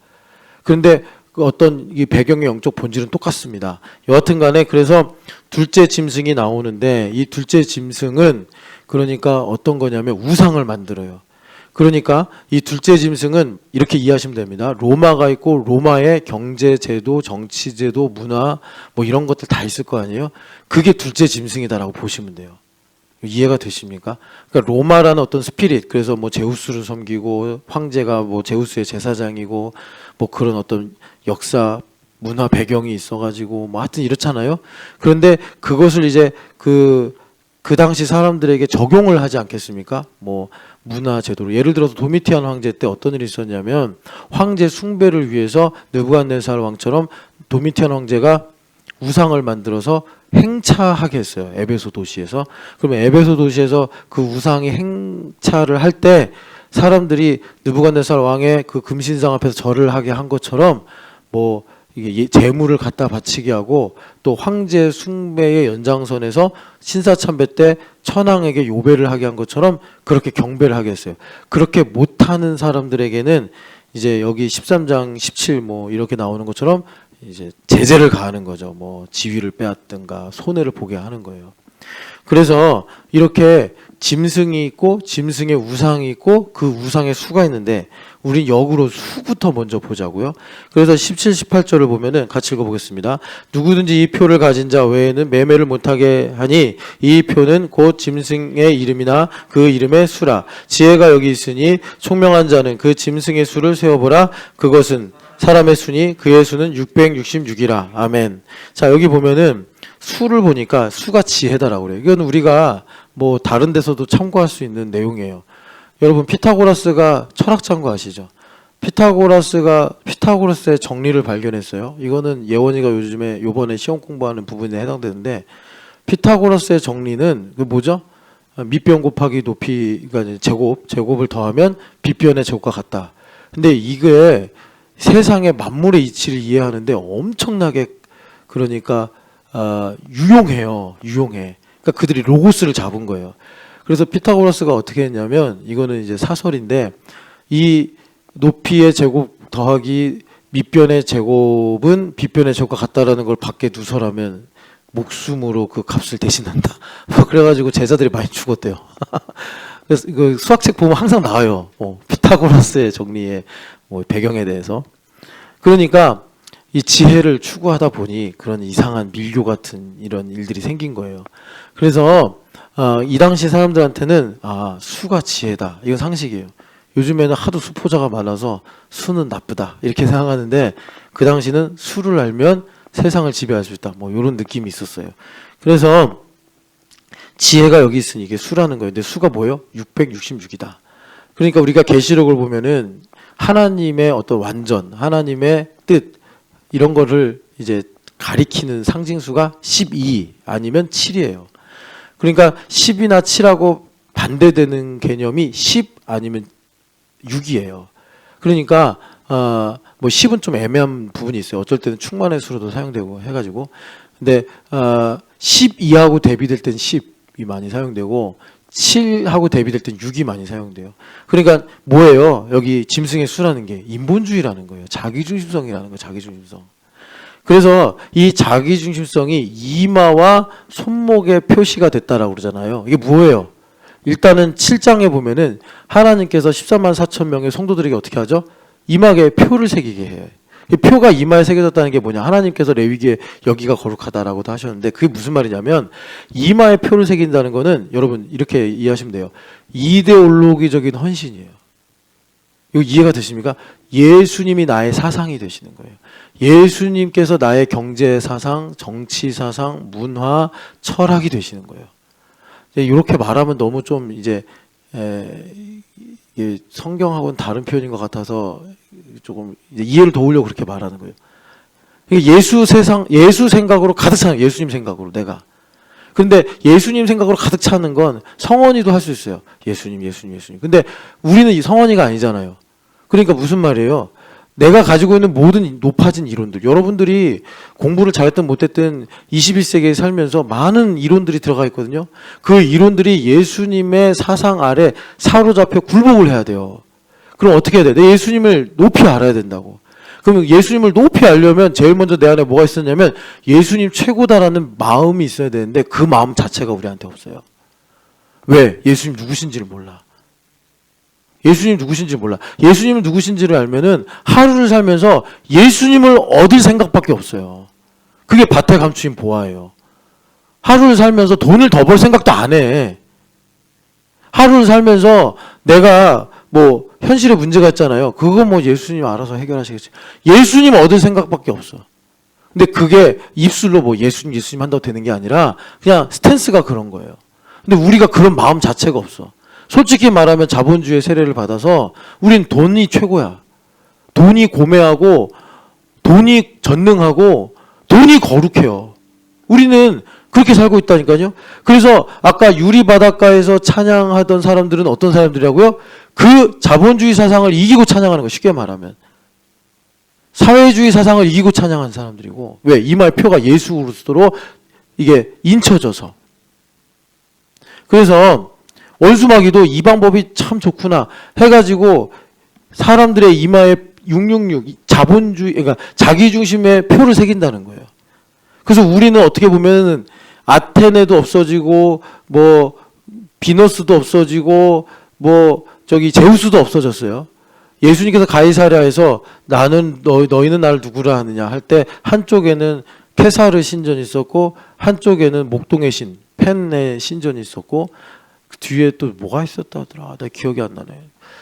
그런데 그 어떤 이 배경의 영적 본질은 똑같습니다. 여하튼 간에 그래서 둘째 짐승이 나오는데 이 둘째 짐승은 그러니까 어떤 거냐면 우상을 만들어요. 그러니까 이 둘째 짐승은 이렇게 이해하시면 됩니다. 로마가 있고 로마의 경제 제도, 정치 제도, 문화 뭐 이런 것들 다 있을 거 아니에요. 그게 둘째 짐승이다라고 보시면 돼요. 이해가 되십니까? 그러니까 로마라는 어떤 스피릿, 그래서 뭐 제우스를 섬기고 황제가 뭐 제우스의 제사장이고 뭐 그런 어떤 역사 문화 배경이 있어가지고 뭐 하여튼 이렇잖아요. 그런데 그것을 이제 그 당시 사람들에게 적용을 하지 않겠습니까? 뭐 문화 제도로, 예를 들어서 도미티안 황제 때 어떤 일이 있었냐면 황제 숭배를 위해서 느부갓네살 왕처럼 도미티안 황제가 우상을 만들어서 행차하게 했어요. 에베소 도시에서. 그러면 에베소 도시에서 그 우상이 행차를 할 때 사람들이 느부갓네살 왕의 그 금신상 앞에서 절을 하게 한 것처럼 뭐 이게 재물을 갖다 바치게 하고, 또 황제 숭배의 연장선에서 신사참배 때 천황에게 요배를 하게 한 것처럼 그렇게 경배를 하게 했어요. 그렇게 못하는 사람들에게는 이제 여기 13장 17 뭐 이렇게 나오는 것처럼 이제 제재를 가하는 거죠. 뭐 지위를 빼앗든가 손해를 보게 하는 거예요. 그래서 이렇게 짐승이 있고 짐승의 우상이 있고 그 우상의 수가 있는데 우린 역으로 수부터 먼저 보자고요. 그래서 17, 18절을 보면은 같이 읽어보겠습니다. 누구든지 이 표를 가진 자 외에는 매매를 못하게 하니 이 표는 곧 짐승의 이름이나 그 이름의 수라. 지혜가 여기 있으니 총명한 자는 그 짐승의 수를 세어보라. 그것은 사람의 수니 그의 수는 666이라. 아멘. 자, 여기 보면은 수를 보니까 수가 지혜다라고 그래요. 이건 우리가 뭐 다른 데서도 참고할 수 있는 내용이에요. 여러분, 피타고라스가 철학자인 거 아시죠? 피타고라스가 피타고라스의 정리를 발견했어요. 이거는 예원이가 요번에 시험 공부하는 부분에 해당되는데, 피타고라스의 정리는 그 뭐죠? 밑변 곱하기 높이가 제곱을 더하면 빗변의 제곱과 같다. 근데 이게 세상의 만물의 이치를 이해하는데 엄청나게, 그러니까 유용해요. 유용해. 그러니까 그들이 로고스를 잡은 거예요. 그래서 피타고라스가 어떻게 했냐면, 이거는 이제 사설인데, 이 높이의 제곱 더하기 밑변의 제곱은 빗변의 제곱과 같다라는 걸 밖에 누설하면 목숨으로 그 값을 대신한다. 그래가지고 제자들이 많이 죽었대요. 그래서 그 수학책 보면 항상 나와요. 피타고라스의 정리의 뭐 배경에 대해서. 그러니까 이 지혜를 추구하다 보니 그런 이상한 밀교 같은 이런 일들이 생긴 거예요. 그래서 이 당시 사람들한테는 수가 지혜다, 이건 상식이에요. 요즘에는 하도 수포자가 많아서 수는 나쁘다 이렇게 생각하는데, 그 당시는 수를 알면 세상을 지배할 수 있다, 뭐 이런 느낌이 있었어요. 그래서 지혜가 여기 있으니 이게 수라는 거예요. 근데 수가 뭐예요? 666이다. 그러니까 우리가 계시록을 보면은 하나님의 어떤 완전, 하나님의 뜻, 이런 거를 이제 가리키는 상징수가 12 아니면 7이에요. 그러니까 10이나 7하고 반대되는 개념이 10 아니면 6이에요. 그러니까 뭐 10은 좀 애매한 부분이 있어요. 어쩔 때는 충만의 수로도 사용되고 해가지고. 근데 12하고 대비될 땐 10이 많이 사용되고 7하고 대비될 땐 6이 많이 사용돼요. 그러니까 뭐예요? 여기 짐승의 수라는 게 인본주의라는 거예요. 자기중심성이라는 거예요. 자기중심성. 그래서 이 자기중심성이 이마와 손목에 표시가 됐다라고 그러잖아요. 이게 뭐예요? 일단은 7장에 보면은 하나님께서 14만 4천 명의 성도들에게 어떻게 하죠? 이마에 표를 새기게 해요. 이 표가 이마에 새겨졌다는 게 뭐냐? 하나님께서 레위기에 여기가 거룩하다라고도 하셨는데, 그게 무슨 말이냐면, 이마에 표를 새긴다는 거는 여러분 이렇게 이해하시면 돼요. 이데올로기적인 헌신이에요. 이거 이해가 되십니까? 예수님이 나의 사상이 되시는 거예요. 예수님께서 나의 경제 사상, 정치 사상, 문화, 철학이 되시는 거예요. 이렇게 말하면 너무 좀 이제 성경하고는 다른 표현인 것 같아서 조금 이해를 도우려고 그렇게 말하는 거예요. 예수 생각으로 가득 차는, 예수님 생각으로 내가. 근데 예수님 생각으로 가득 차는 건 성원이도 할 수 있어요. 예수님. 근데 우리는 이 성원이가 아니잖아요. 그러니까 무슨 말이에요? 내가 가지고 있는 모든 높아진 이론들, 여러분들이 공부를 잘했든 못했든 21세기에 살면서 많은 이론들이 들어가 있거든요. 그 이론들이 예수님의 사상 아래 사로잡혀 굴복을 해야 돼요. 그럼 어떻게 해야 돼? 내 예수님을 높이 알아야 된다고. 그럼 예수님을 높이 알려면 제일 먼저 내 안에 뭐가 있었냐면 예수님 최고다라는 마음이 있어야 되는데, 그 마음 자체가 우리한테 없어요. 왜? 예수님 누구신지를 몰라. 예수님 누구신지 몰라. 예수님은 누구신지를 알면은 하루를 살면서 예수님을 얻을 생각밖에 없어요. 그게 밭에 감추인 보화예요. 하루를 살면서 돈을 더 벌 생각도 안 해. 하루를 살면서 내가 뭐 현실에 문제가 있잖아요. 그거 뭐 예수님 알아서 해결하시겠지. 예수님 얻을 생각밖에 없어. 근데 그게 입술로 뭐 예수님 한다고 되는 게 아니라 그냥 스탠스가 그런 거예요. 근데 우리가 그런 마음 자체가 없어. 솔직히 말하면 자본주의 세례를 받아서 우린 돈이 최고야. 돈이 고매하고 돈이 전능하고 돈이 거룩해요. 우리는 그렇게 살고 있다니까요. 그래서 아까 유리 바닷가에서 찬양하던 사람들은 어떤 사람들이라고요? 그 자본주의 사상을 이기고 찬양하는 거, 쉽게 말하면. 사회주의 사상을 이기고 찬양한 사람들이고. 왜? 이마에 표가 예수 그리스도로 이게 인쳐져서. 그래서 원수마귀도 이 방법이 참 좋구나 해가지고 사람들의 이마에 666 자본주의, 그러니까 자기 중심의 표를 새긴다는 거예요. 그래서 우리는 어떻게 보면 아테네도 없어지고 뭐 비너스도 없어지고 뭐 저기 제우스도 없어졌어요. 예수님께서 가이사랴에서 나는 너희는 나를 누구라 하느냐 할 때 한쪽에는 케사르 신전이 있었고 한쪽에는 목동의 신 펜의 신전이 있었고 그 뒤에 또 뭐가 있었다 하더라. 나 기억이 안 나네.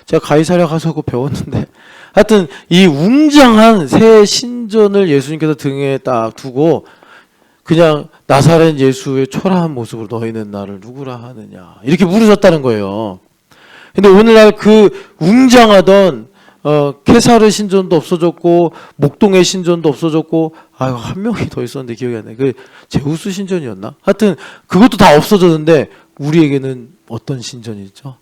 제가 가이사랴 가서 그거 배웠는데 하여튼 이 웅장한 새 신전을 예수님께서 등에 딱 두고 그냥 나사렛 예수의 초라한 모습으로 너희는 나를 누구라 하느냐 이렇게 물으셨다는 거예요. 근데 오늘날 그 웅장하던 케사르 신전도 없어졌고 목동의 신전도 없어졌고 한 명이 더 있었는데 기억이 안 나요. 그 제우스 신전이었나? 하여튼 그것도 다 없어졌는데 우리에게는 어떤 신전이 있죠?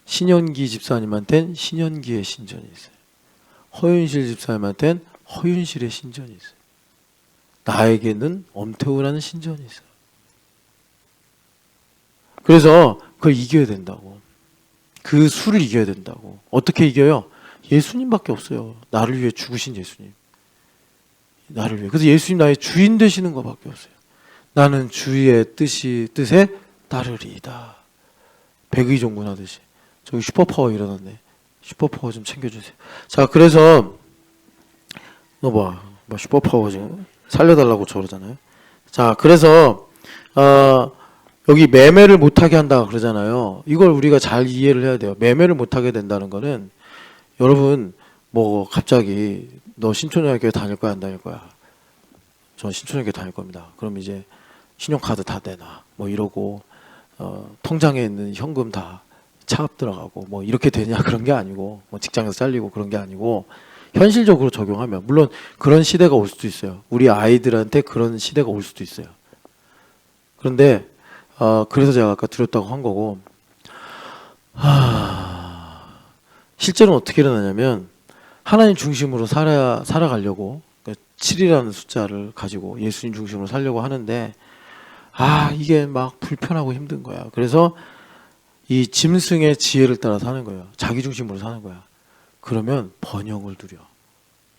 신현기 집사님한테는 신현기의 신전이 있어요. 허윤실 집사님한테는 허윤실의 신전이 있어요. 나에게는 엄태우라는 신전이 있어요. 그래서 그걸 이겨야 된다고. 그 수를 이겨야 된다고. 어떻게 이겨요? 예수님밖에 없어요. 나를 위해 죽으신 예수님. 나를 위해. 그래서 예수님 나의 주인 되시는 것밖에 없어요. 나는 주의 뜻에 따르리이다. 백의종군 하듯이. 저기 슈퍼파워 일어났네. 슈퍼파워 좀 챙겨주세요. 자, 그래서 너 뭐 슈퍼파워 지금 살려달라고 저러잖아요. 자, 그래서 여기 매매를 못하게 한다 그러잖아요. 이걸 우리가 잘 이해를 해야 돼요. 매매를 못하게 된다는 거는 여러분 뭐 갑자기 너 신촌여교회 다닐 거야 안 다닐 거야? 전 신촌여교회 다닐 겁니다. 그럼 이제 신용카드 다 내놔 뭐 이러고 통장에 있는 현금 다 차압 들어가고 뭐 이렇게 되냐 그런 게 아니고 뭐 직장에서 잘리고 그런 게 아니고 현실적으로 적용하면 물론 그런 시대가 올 수도 있어요. 우리 아이들한테 그런 시대가 올 수도 있어요. 그런데 그래서 제가 아까 드렸다고 한 거고 실제로는 어떻게 일어나냐면 하나님 중심으로 살아가려고 7이라는 숫자를 가지고 예수님 중심으로 살려고 하는데 이게 막 불편하고 힘든 거야. 그래서 이 짐승의 지혜를 따라 사는 거예요. 자기 중심으로 사는 거야. 그러면 번영을 누려.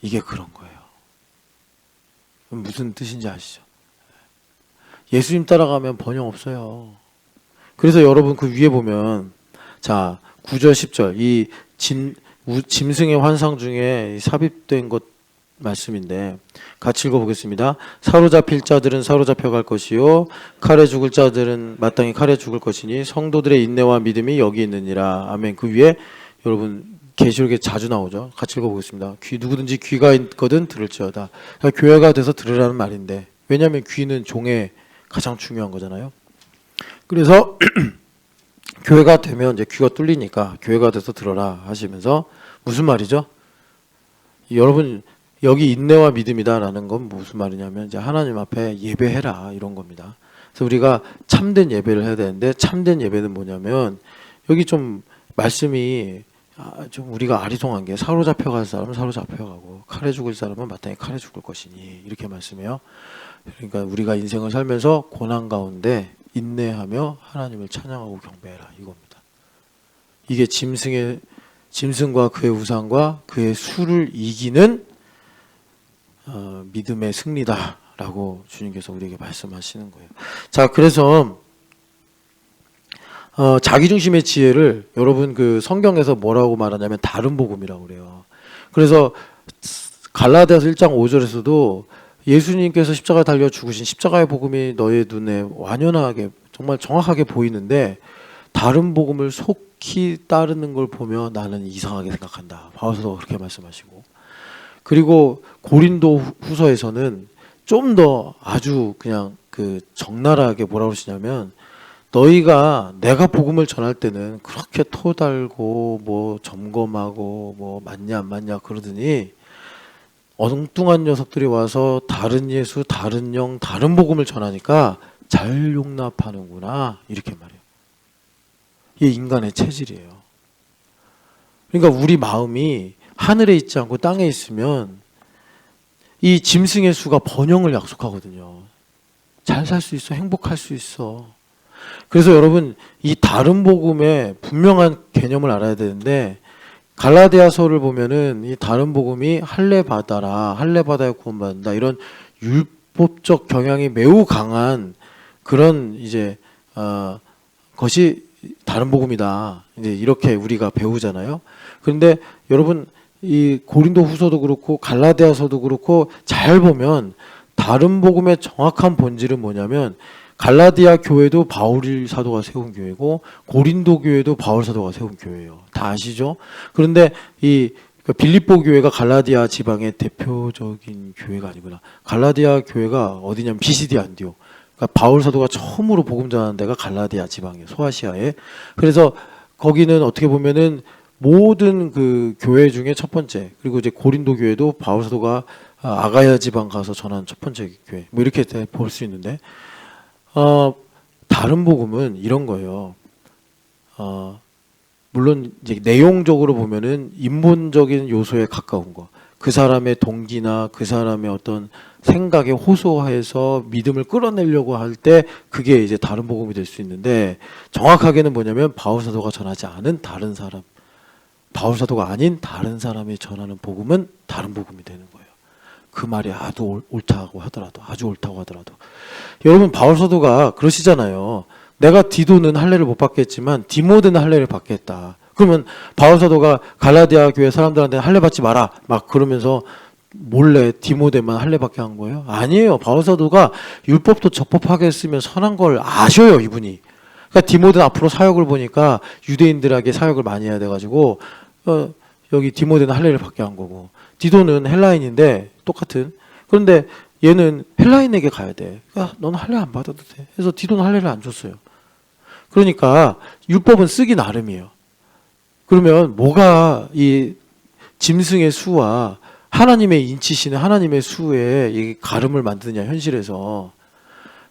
이게 그런 거예요. 무슨 뜻인지 아시죠? 예수님 따라가면 번영 없어요. 그래서 여러분 그 위에 보면 자 9절 10절 이 짐승의 환상 중에 삽입된 것 말씀인데 같이 읽어보겠습니다. 사로잡힐 자들은 사로잡혀갈 것이요 칼에 죽을 자들은 마땅히 칼에 죽을 것이니 성도들의 인내와 믿음이 여기 있느니라. 아멘. 그 위에 여러분 계시록에 자주 나오죠. 같이 읽어보겠습니다. 누구든지 귀가 있거든 들을지어다. 그러니까 교회가 돼서 들으라는 말인데 왜냐하면 귀는 종의 가장 중요한 거잖아요. 그래서 교회가 되면 이제 귀가 뚫리니까 교회가 돼서 들어라 하시면서 무슨 말이죠? 여러분 여기 인내와 믿음이다라는 건 무슨 말이냐면 이제 하나님 앞에 예배해라 이런 겁니다. 그래서 우리가 참된 예배를 해야 되는데 참된 예배는 뭐냐면 여기 좀 말씀이 좀 우리가 아리송한 게 사로잡혀갈 사람은 사로잡혀가고 칼에 죽을 사람은 마땅히 칼에 죽을 것이니 이렇게 말씀해요. 그러니까 우리가 인생을 살면서 고난 가운데 인내하며 하나님을 찬양하고 경배해라 이겁니다. 이게 짐승과 그의 우상과 그의 수를 이기는 믿음의 승리다라고 주님께서 우리에게 말씀하시는 거예요. 자, 그래서 자기중심의 지혜를 여러분 그 성경에서 뭐라고 말하냐면 다른 복음이라고 그래요. 그래서 갈라디아서 1장 5절에서도 예수님께서 십자가에 달려 죽으신 십자가의 복음이 너의 눈에 완연하게 정말 정확하게 보이는데 다른 복음을 속히 따르는 걸 보며 나는 이상하게 생각한다. 바울도 그렇게 말씀하시고 그리고 고린도 후서에서는 좀 더 아주 그냥 그 적나라하게 뭐라고 하시냐면 너희가 내가 복음을 전할 때는 그렇게 토달고 뭐 점검하고 뭐 맞냐 안 맞냐 그러더니 엉뚱한 녀석들이 와서 다른 예수, 다른 영, 다른 복음을 전하니까 잘 용납하는구나 이렇게 말해요. 이게 인간의 체질이에요. 그러니까 우리 마음이 하늘에 있지 않고 땅에 있으면 이 짐승의 수가 번영을 약속하거든요. 잘 살 수 있어, 행복할 수 있어. 그래서 여러분 이 다른 복음의 분명한 개념을 알아야 되는데 갈라디아서를 보면은 이 다른 복음이 할례 받아라, 할례 받아야 구원받는다 이런 율법적 경향이 매우 강한 그런 이제 것이 다른 복음이다. 이제 이렇게 우리가 배우잖아요. 그런데 여러분 이 고린도후서도 그렇고 갈라디아서도 그렇고 잘 보면 다른 복음의 정확한 본질은 뭐냐면 갈라디아 교회도 바울 사도가 세운 교회고 고린도 교회도 바울 사도가 세운 교회예요. 다 아시죠? 그런데 이 빌립보 교회가 갈라디아 지방의 대표적인 교회가 아니구나. 갈라디아 교회가 어디냐면 비시디 안디옥. 그러니까 바울 사도가 처음으로 복음 전하는 데가 갈라디아 지방이에요. 소아시아에. 그래서 거기는 어떻게 보면은 모든 그 교회 중에 첫 번째. 그리고 이제 고린도 교회도 바울 사도가 아가야 지방 가서 전한 첫 번째 교회. 뭐 이렇게 볼 수 있는데 다른 복음은 이런 거예요. 물론 이제 내용적으로 보면은 인본적인 요소에 가까운 거. 그 사람의 동기나 그 사람의 어떤 생각에 호소해서 믿음을 끌어내려고 할 때 그게 이제 다른 복음이 될 수 있는데 정확하게는 뭐냐면 바울 사도가 전하지 않은 다른 사람, 바울 사도가 아닌 다른 사람이 전하는 복음은 다른 복음이 되는 거예요. 그 말이 아주 옳다고 하더라도, 아주 옳다고 하더라도. 여러분 바울 사도가 그러시잖아요. 내가 디도는 할례를 못 받겠지만 디모데는 할례를 받겠다. 그러면 바울 사도가 갈라디아 교회 사람들한테 할례 받지 마라 막 그러면서 몰래 디모데만 할례 받게 한 거예요? 아니에요. 바울 사도가 율법도 적법하게 쓰면 선한 걸 아셔요, 이분이. 그러니까 디모데는 앞으로 사역을 보니까 유대인들에게 사역을 많이 해야 돼가지고 여기 디모데는 할례를 받게 한 거고 디도는 헬라인인데 똑같은. 그런데 얘는 헬라인에게 가야 돼. 그러니까 넌 할례 안 받아도 돼. 그래서 디도는 할례를 안 줬어요. 그러니까 율법은 쓰기 나름이에요. 그러면 뭐가 이 짐승의 수와 하나님의 인치시는 하나님의 수에 이 가름을 만드냐 현실에서.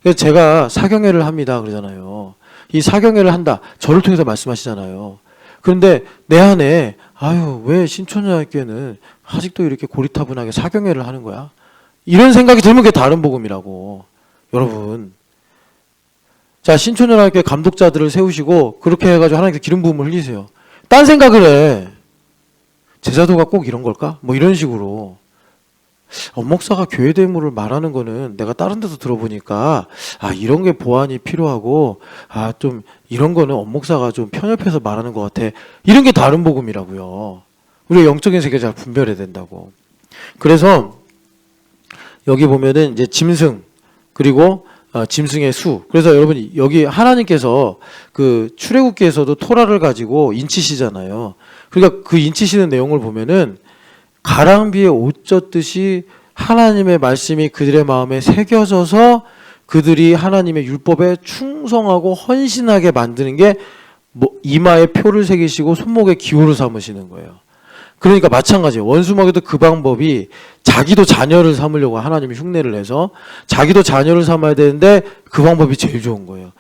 그래서 제가 사경회를 합니다 그러잖아요. 이 사경회를 한다. 저를 통해서 말씀하시잖아요. 그런데 내 안에 아유 왜 신촌여학교는 아직도 이렇게 고리타분하게 사경회를 하는 거야? 이런 생각이 들면 그게 다른 복음이라고. 여러분 자 신촌여학교 감독자들을 세우시고 그렇게 해가지고 하나님께서 기름 부음을 흘리세요. 딴 생각을 해. 제자도가 꼭 이런 걸까? 뭐 이런 식으로. 목사가 교회 대무를 말하는 거는 내가 다른 데서 들어보니까 이런 게 보완이 필요하고 좀 이런 거는 목사가 좀 편협해서 말하는 것 같아. 이런 게 다른 복음이라고요. 우리가 영적인 세계 잘 분별해야 된다고. 그래서 여기 보면은 이제 짐승 그리고 짐승의 수. 그래서 여러분 여기 하나님께서 그 출애굽기에서도 토라를 가지고 인치시잖아요. 그러니까 그 인치시는 내용을 보면은 가랑비에 옷 젖듯이 하나님의 말씀이 그들의 마음에 새겨져서 그들이 하나님의 율법에 충성하고 헌신하게 만드는 게 이마에 표를 새기시고 손목에 기호를 삼으시는 거예요. 그러니까 마찬가지예요. 원수마귀도 그 방법이 자기도 자녀를 삼으려고 하나님이 흉내를 내서 자기도 자녀를 삼아야 되는데 그 방법이 제일 좋은 거예요.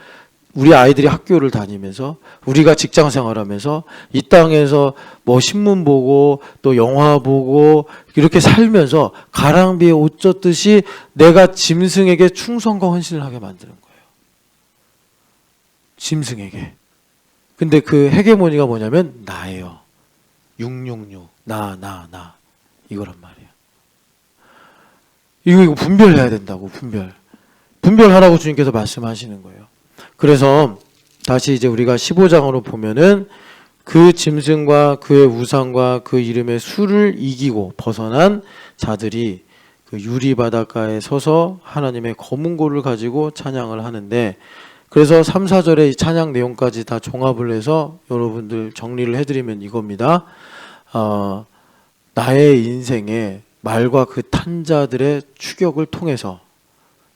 우리 아이들이 학교를 다니면서 우리가 직장 생활하면서 이 땅에서 뭐 신문 보고 또 영화 보고 이렇게 살면서 가랑비에 옷 젖듯이 내가 짐승에게 충성과 헌신을 하게 만드는 거예요. 짐승에게. 근데 그 헤게모니가 뭐냐면 나예요. 666 나 이거란 말이에요. 이거 분별해야 된다고. 분별하라고 주님께서 말씀하시는 거예요. 그래서 다시 이제 우리가 15장으로 보면은 그 짐승과 그의 우상과 그 이름의 수를 이기고 벗어난 자들이 그 유리 바닷가에 서서 하나님의 검은 고를 가지고 찬양을 하는데, 그래서 3, 4절의 이 찬양 내용까지 다 종합을 해서 여러분들 정리를 해드리면 이겁니다. 나의 인생에 말과 그 탄자들의 추격을 통해서,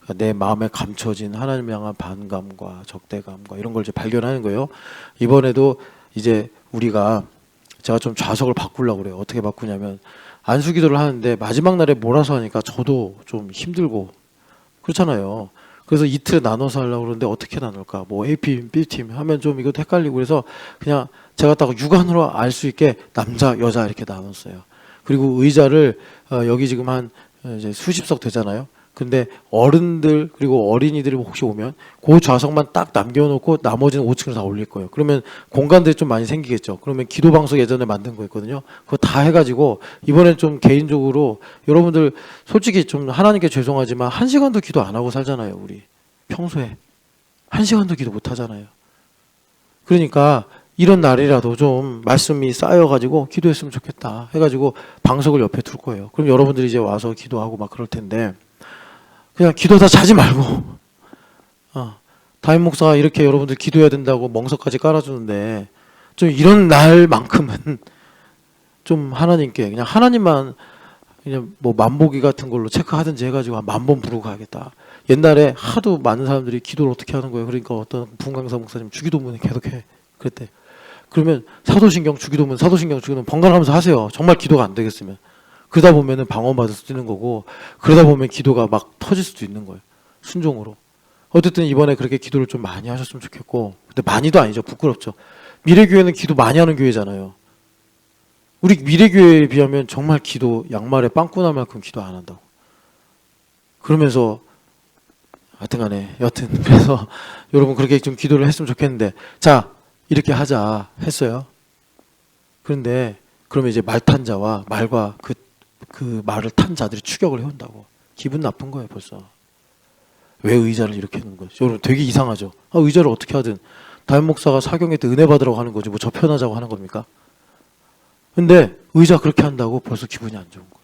그러니까 내 마음에 감춰진 하나님 향한 반감과 적대감과 이런 걸 이제 발견하는 거예요. 이번에도 이제 우리가 제가 좀 좌석을 바꾸려고 그래요. 어떻게 바꾸냐면 안수기도를 하는데 마지막 날에 몰아서 하니까 저도 좀 힘들고 그렇잖아요. 그래서 이틀 나눠서 하려고 그러는데 어떻게 나눌까? 뭐 A팀, B팀 하면 좀 이것도 헷갈리고 그래서 그냥 제가 딱 육안으로 알 수 있게 남자, 여자 이렇게 나눴어요. 그리고 의자를 여기 지금 한 이제 수십석 되잖아요. 근데 어른들 그리고 어린이들이 혹시 오면 그 좌석만 딱 남겨놓고 나머지는 5층으로 다 올릴 거예요. 그러면 공간들이 좀 많이 생기겠죠. 그러면 기도 방송 예전에 만든 거 있거든요. 그거 다 해가지고 이번엔 좀 개인적으로 여러분들 솔직히 좀 하나님께 죄송하지만 1시간도 기도 안 하고 살잖아요. 우리 평소에 1시간도 기도 못 하잖아요. 그러니까 이런 날이라도 좀 말씀이 쌓여가지고 기도했으면 좋겠다 해가지고 방석을 옆에 둘 거예요. 그럼 여러분들이 이제 와서 기도하고 막 그럴 텐데 그냥 기도하다 자지 말고 담임 목사가 이렇게 여러분들 기도해야 된다고 멍석까지 깔아주는데 좀 이런 날만큼은 좀 하나님께 그냥 하나님만 그냥 뭐 만보기 같은 걸로 체크하든지 해가지고 한 10,000번 부르고 가야겠다. 옛날에 하도 많은 사람들이 기도를 어떻게 하는 거예요. 그러니까 어떤 분강사 목사님 주기도문에 계속해 그랬대. 그러면 사도신경 주기도문 번갈아가면서 하세요. 정말 기도가 안 되겠으면. 그러다 보면은 방언받을 수도 있는 거고 그러다 보면 기도가 막 터질 수도 있는 거예요. 순종으로. 어쨌든 이번에 그렇게 기도를 좀 많이 하셨으면 좋겠고 근데 많이도 아니죠. 부끄럽죠. 미래교회는 기도 많이 하는 교회잖아요. 우리 미래교회에 비하면 정말 기도 양말에 빵꾸나만큼 기도 안 한다고. 그러면서 하여튼 간에 여튼 그래서 여러분 그렇게 좀 기도를 했으면 좋겠는데 자 이렇게 하자 했어요. 그런데 그러면 이제 말 탄 자와 말과 그 말을 탄 자들이 추격을 해온다고. 기분 나쁜 거예요 벌써. 왜 의자를 이렇게 해놓은 거죠? 여러분 되게 이상하죠. 의자를 어떻게 하든 담임 목사가 사경회 때 은혜 받으라고 하는 거지 뭐 접편하자고 하는 겁니까? 근데 의자 그렇게 한다고 벌써 기분이 안 좋은 거예요.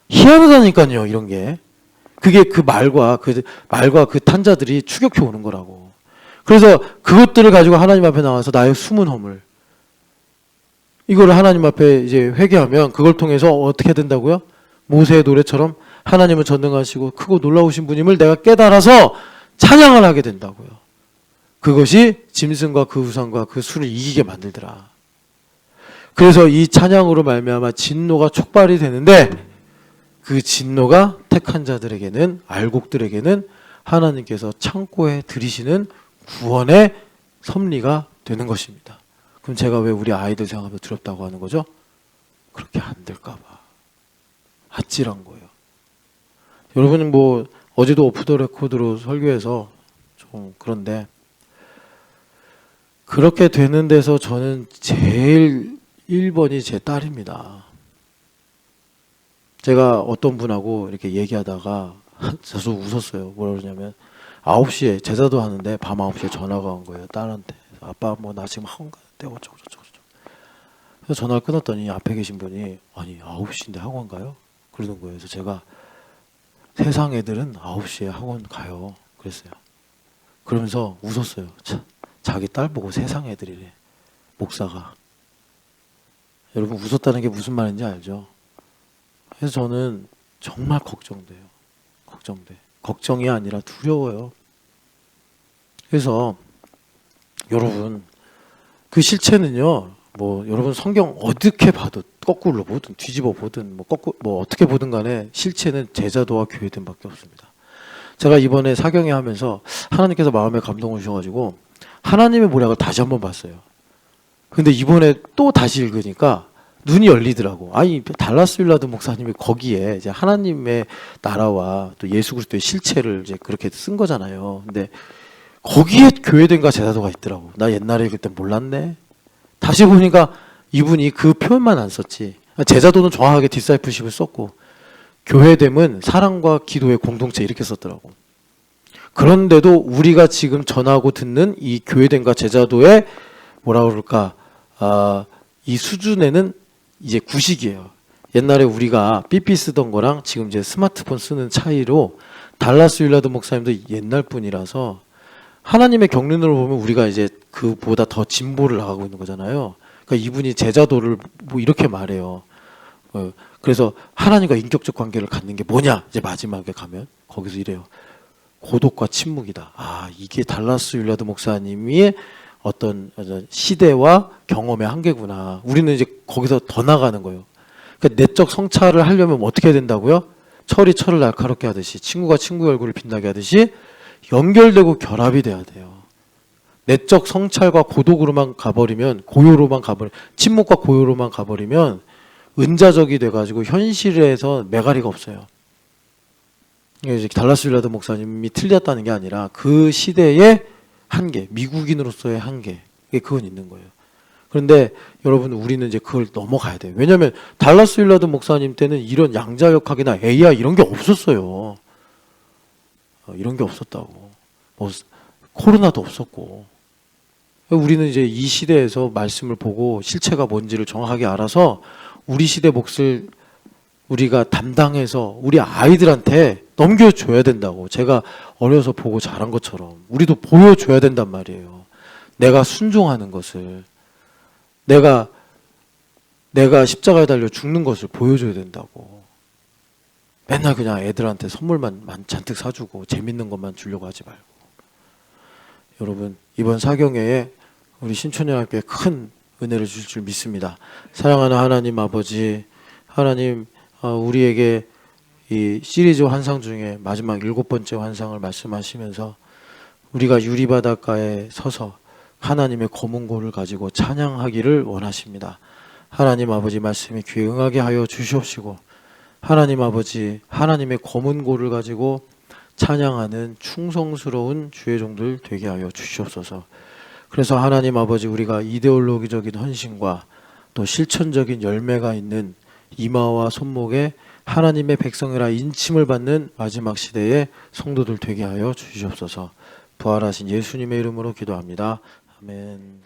희한하다니까요 이런 게. 그게 그 말과 그 탄자들이 추격해 오는 거라고. 그래서 그것들을 가지고 하나님 앞에 나와서 나의 숨은 허물 이거를 하나님 앞에 이제 회개하면 그걸 통해서 어떻게 된다고요? 모세의 노래처럼 하나님은 전능하시고 크고 놀라우신 분임을 내가 깨달아서 찬양을 하게 된다고요. 그것이 짐승과 그 우상과 그 수를 이기게 만들더라. 그래서 이 찬양으로 말미암아 진노가 촉발이 되는데 그 진노가 택한 자들에게는 알곡들에게는 하나님께서 창고에 들이시는 구원의 섭리가 되는 것입니다. 그럼 제가 왜 우리 아이들 생각하면 두렵다고 하는 거죠? 그렇게 안 될까 봐. 아찔한 거예요. 여러분은 뭐 어제도 오프 더 레코드로 설교해서 좀 그런데 그렇게 되는 데서 저는 제일 1번이 제 딸입니다. 제가 어떤 분하고 이렇게 얘기하다가 저도 웃었어요. 뭐라 그러냐면 9시에 제자도 하는데 밤 9시에 전화가 온 거예요. 딸한테. 아빠 뭐 나 지금 학원 가는데 어쩌고 저쩌고. 그래서 전화를 끊었더니 앞에 계신 분이 아니 9시인데 학원 가요? 그러는 거예요. 그래서 제가 세상 애들은 9시에 학원 가요. 그랬어요. 그러면서 웃었어요. 참, 자기 딸 보고 세상 애들이래. 목사가. 여러분 웃었다는 게 무슨 말인지 알죠? 그래서 저는 정말 걱정돼요. 걱정돼. 걱정이 아니라 두려워요. 그래서 여러분 그 실체는요. 뭐 여러분 성경 어떻게 봐도 거꾸로 보든 뒤집어 보든 뭐 어떻게 보든 간에 실체는 제자도와 교회됨밖에 없습니다. 제가 이번에 사경회 하면서 하나님께서 마음에 감동을 주셔가지고 하나님의 모략을 다시 한번 봤어요. 근데 이번에 또 다시 읽으니까 눈이 열리더라고. 아니 달라스 윌라드 목사님이 거기에 이제 하나님의 나라와 또 예수 그리스도의 실체를 이제 그렇게 쓴 거잖아요. 근데 거기에 교회됨과 제자도가 있더라고. 나 옛날에 그때 몰랐네. 다시 보니까 이분이 그 표현만 안 썼지. 제자도는 정확하게 디사이플십을 썼고 교회됨은 사랑과 기도의 공동체 이렇게 썼더라고. 그런데도 우리가 지금 전하고 듣는 이 교회됨과 제자도의 뭐라 그럴까 이 수준에는 이제 구식이에요. 옛날에 우리가 삐삐 쓰던 거랑 지금 이제 스마트폰 쓰는 차이로 달라스 윌라드 목사님도 옛날 분이라서 하나님의 경륜으로 보면 우리가 이제 그보다 더 진보를 나가고 있는 거잖아요. 그러니까 이분이 제자도를 뭐 이렇게 말해요. 그래서 하나님과 인격적 관계를 갖는 게 뭐냐? 이제 마지막에 가면 거기서 이래요. 고독과 침묵이다. 아, 이게 달라스 윌라드 목사님의 어떤 시대와 경험의 한계구나. 우리는 이제 거기서 더 나가는 거예요. 그러니까 내적 성찰을 하려면 어떻게 해야 된다고요? 철이 철을 날카롭게 하듯이, 친구가 친구의 얼굴을 빛나게 하듯이 연결되고 결합이 돼야 돼요. 내적 성찰과 고독으로만 가버리면, 고요로만 가버리면, 침묵과 고요로만 가버리면 은자적이 돼가지고 현실에서 메가리가 없어요. 이게 달라스 윌라드 목사님이 틀렸다는 게 아니라 그 시대의 한계, 미국인으로서의 한계, 그건 있는 거예요. 그런데 여러분, 우리는 이제 그걸 넘어가야 돼요. 왜냐하면 달라스 윌라드 목사님 때는 이런 양자역학이나 AI 이런 게 없었어요. 이런 게 없었다고. 뭐 코로나도 없었고. 우리는 이제 이 시대에서 말씀을 보고 실체가 뭔지를 정확하게 알아서 우리 시대 몫을 우리가 담당해서 우리 아이들한테 넘겨줘야 된다고. 제가 어려서 보고 자란 것처럼 우리도 보여줘야 된단 말이에요. 내가 순종하는 것을, 내가 십자가에 달려 죽는 것을 보여줘야 된다고. 맨날 그냥 애들한테 선물만 잔뜩 사주고 재밌는 것만 주려고 하지 말고. 여러분, 이번 사경회에 우리 신촌연합교회 큰 은혜를 주실 줄 믿습니다. 사랑하는 하나님 아버지, 하나님, 우리에게 이 시리즈 환상 중에 마지막 7번째 환상을 말씀하시면서 우리가 유리바닷가에 서서 하나님의 검은 고를 가지고 찬양하기를 원하십니다. 하나님 아버지 말씀에 귀에 응하게 하여 주시옵시고, 하나님 아버지, 하나님의 검은 고를 가지고 찬양하는 충성스러운 주의 종들 되게 하여 주시옵소서. 그래서 하나님 아버지, 우리가 이데올로기적인 헌신과 또 실천적인 열매가 있는 이마와 손목에 하나님의 백성이라 인침을 받는 마지막 시대의 성도들 되게 하여 주시옵소서. 부활하신 예수님의 이름으로 기도합니다. 아멘.